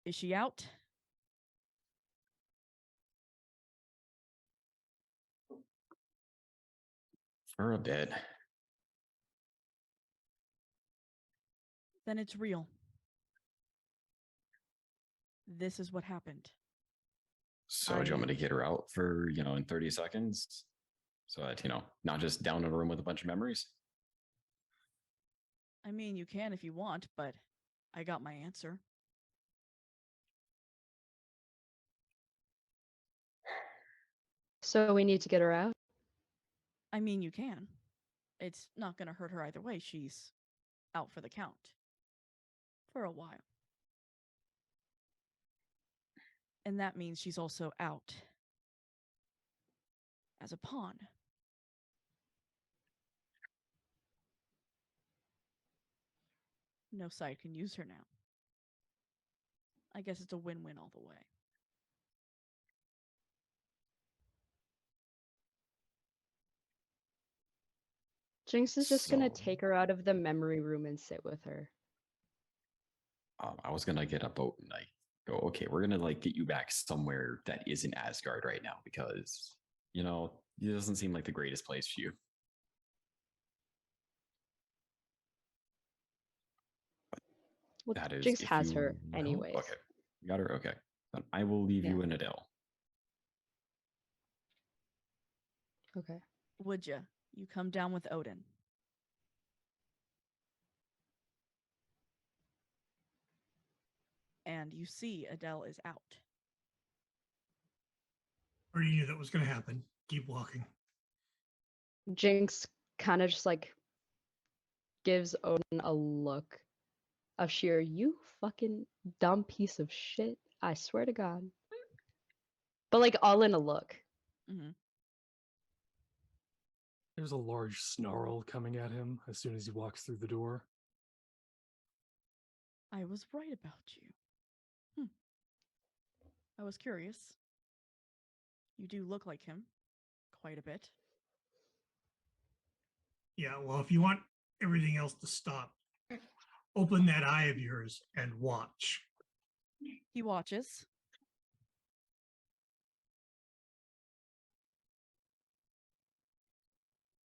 Is she out? For a bit. Then it's real. This is what happened. So do you want me to get her out for, in 30 seconds? So that, not just down in a room with a bunch of memories? I mean, you can if you want, but I got my answer. So we need to get her out? I mean, you can. It's not going to hurt her either way. She's out for the count. For a while. And that means she's also out as a pawn. No side can use her now. I guess it's a win-win all the way. Jinx is just gonna So- take her out of the memory room and sit with her. I was going to get a boat and go, okay, we're gonna like get you back somewhere that isn't Asgard right now because it doesn't seem like the greatest place for you. Well, That is Jinx if has you her will. anyways. Okay, you got her. Okay, then I will leave you Yeah. in Adele. Okay. Would you? You come down with Odin. And you see Adele is out. Already knew that was going to happen. Keep walking. Jinx kind of just like gives Odin a look of sheer, you fucking dumb piece of shit. I swear to God. But like all in a look. Mm-hmm. There's a large snarl coming at him as soon as he walks through the door. I was right about you. I was curious. You do look like him. Quite a bit. Yeah, well, if you want everything else to stop, open that eye of yours and watch. He watches.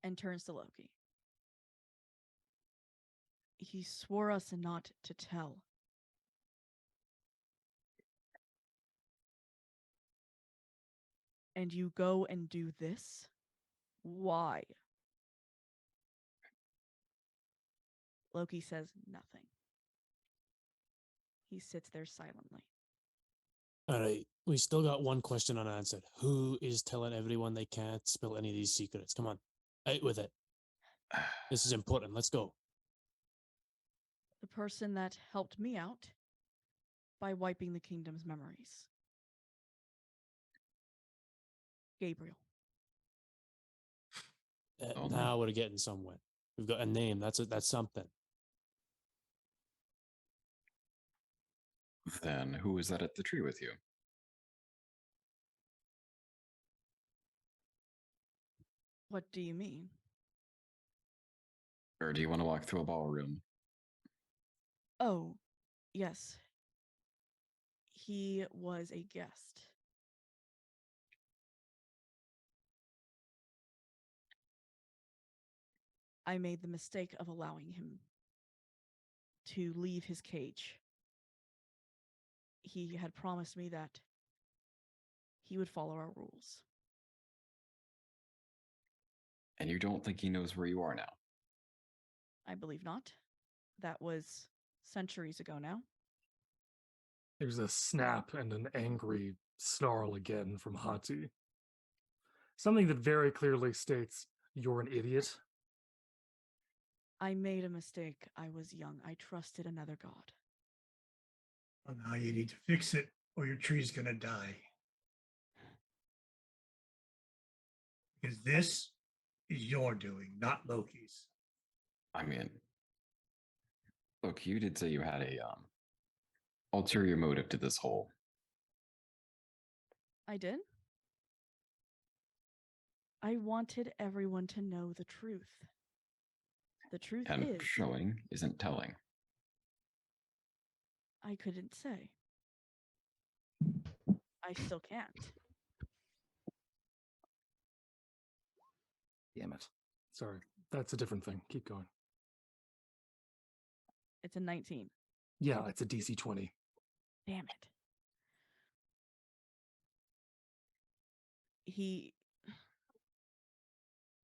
And turns to Loki. He swore us not to tell. And you go and do this? Why? Loki says nothing. He sits there silently. All right, we still got one question unanswered. Who is telling everyone they can't spill any of these secrets? Come on, out with it. This is important. Let's go. The person that helped me out by wiping the kingdom's memories. Gabriel. Oh, no. Now we're getting somewhere. We've got a name. That's something. Then who was that at the tree with you? What do you mean? Or do you want to walk through a ballroom? Oh, yes. He was a guest. I made the mistake of allowing him to leave his cage. He had promised me that he would follow our rules. And you don't think he knows where you are now? I believe not. That was centuries ago now. There's a snap and an angry snarl again from Hati. Something that very clearly states, you're an idiot. I made a mistake. I was young. I trusted another god. Well, now you need to fix it or your tree's going to die. Because this is your doing, not Loki's. I mean, look, you did say you had a ulterior motive to this whole. I did? I wanted everyone to know the truth. The truth And is, showing isn't telling. I couldn't say. I still can't. Damn it. Sorry, that's a different thing. Keep going. It's a 19. Yeah, it's a DC 20. Damn it. He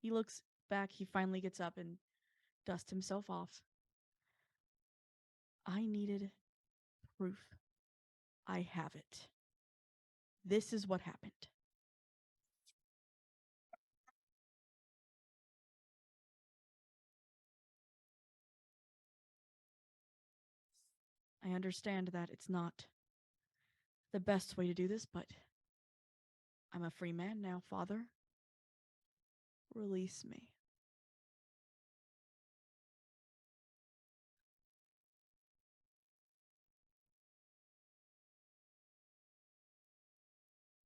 looks back. He finally gets up and dusts himself off. I needed proof. I have it. This is what happened. I understand that it's not the best way to do this, but I'm a free man now, Father. Release me.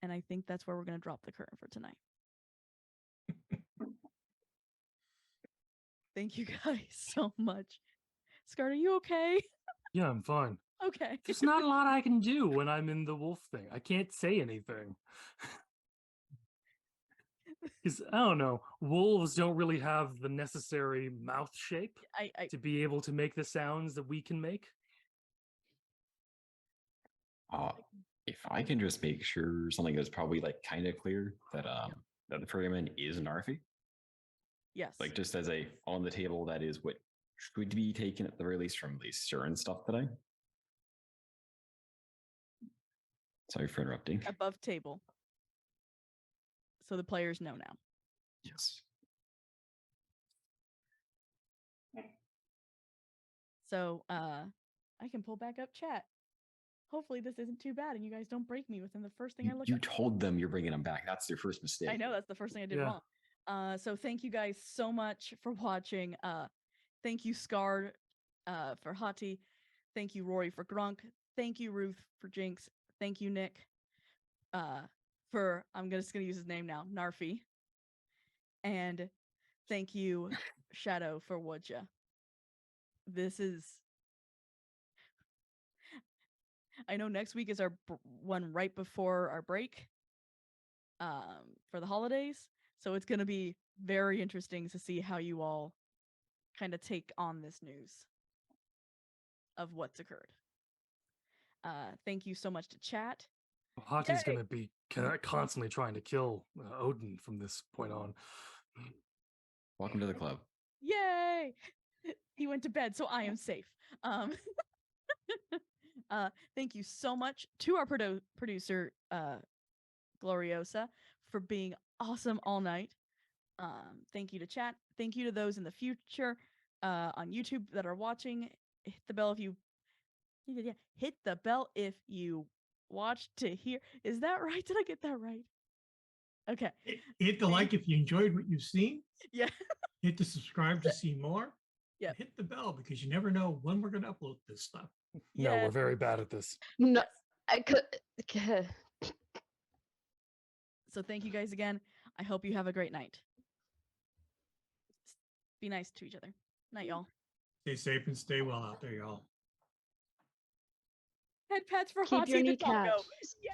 And I think that's where we're going to drop the curtain for tonight. Thank you guys so much. Scott, are you okay? Yeah, I'm fine. Okay. There's not a lot I can do when I'm in the wolf thing. I can't say anything. Because I don't know, wolves don't really have the necessary mouth shape I to be able to make the sounds that we can make. If I can just make sure something that's probably like kind of clear that that the ferryman is Narfi, yes. like just as a on the table, that is what should be taken at the very least from the Stern stuff today. Sorry for interrupting. Above table. So the players know now. Yes. So I can pull back up chat. Hopefully this isn't too bad and you guys don't break me within the first thing I look You at. told them you're bringing them back. That's their first mistake. I know that's the first thing I did Yeah. wrong. So thank you guys so much for watching. Thank you Scarred for Hati. Thank you Rory for Grunk. Thank you Ruth for Jinx. Thank you Nick for I'm just gonna use his name now, Narfi. And thank you Shadow for Woodja. This is I know next week is our one right before our break for the holidays. So it's going to be very interesting to see how you all kind of take on this news of what's occurred. Thank you so much to chat. Hati's going to be constantly trying to kill Odin from this point on. Welcome to the club. Yay! He went to bed, so I am safe. Thank you so much to our producer, Gloriosa, for being awesome all night. Thank you to chat. Thank you to those in the future on YouTube that are watching. Hit the bell if you hit the bell if you watch to hear. Is that right? Did I get that right? Okay. Hit the like if you enjoyed what you've seen. Yeah. Hit the subscribe to see more. Yeah. Hit the bell because you never know when we're going to upload this stuff. No, Yeah. we're very bad at this. No, Yes. I could. So thank you guys again. I hope you have a great night. Be nice to each other. Night, y'all. Stay safe and stay well out there, y'all. Head pats for Keep Hati your the kneecaps. doggo. Yeah.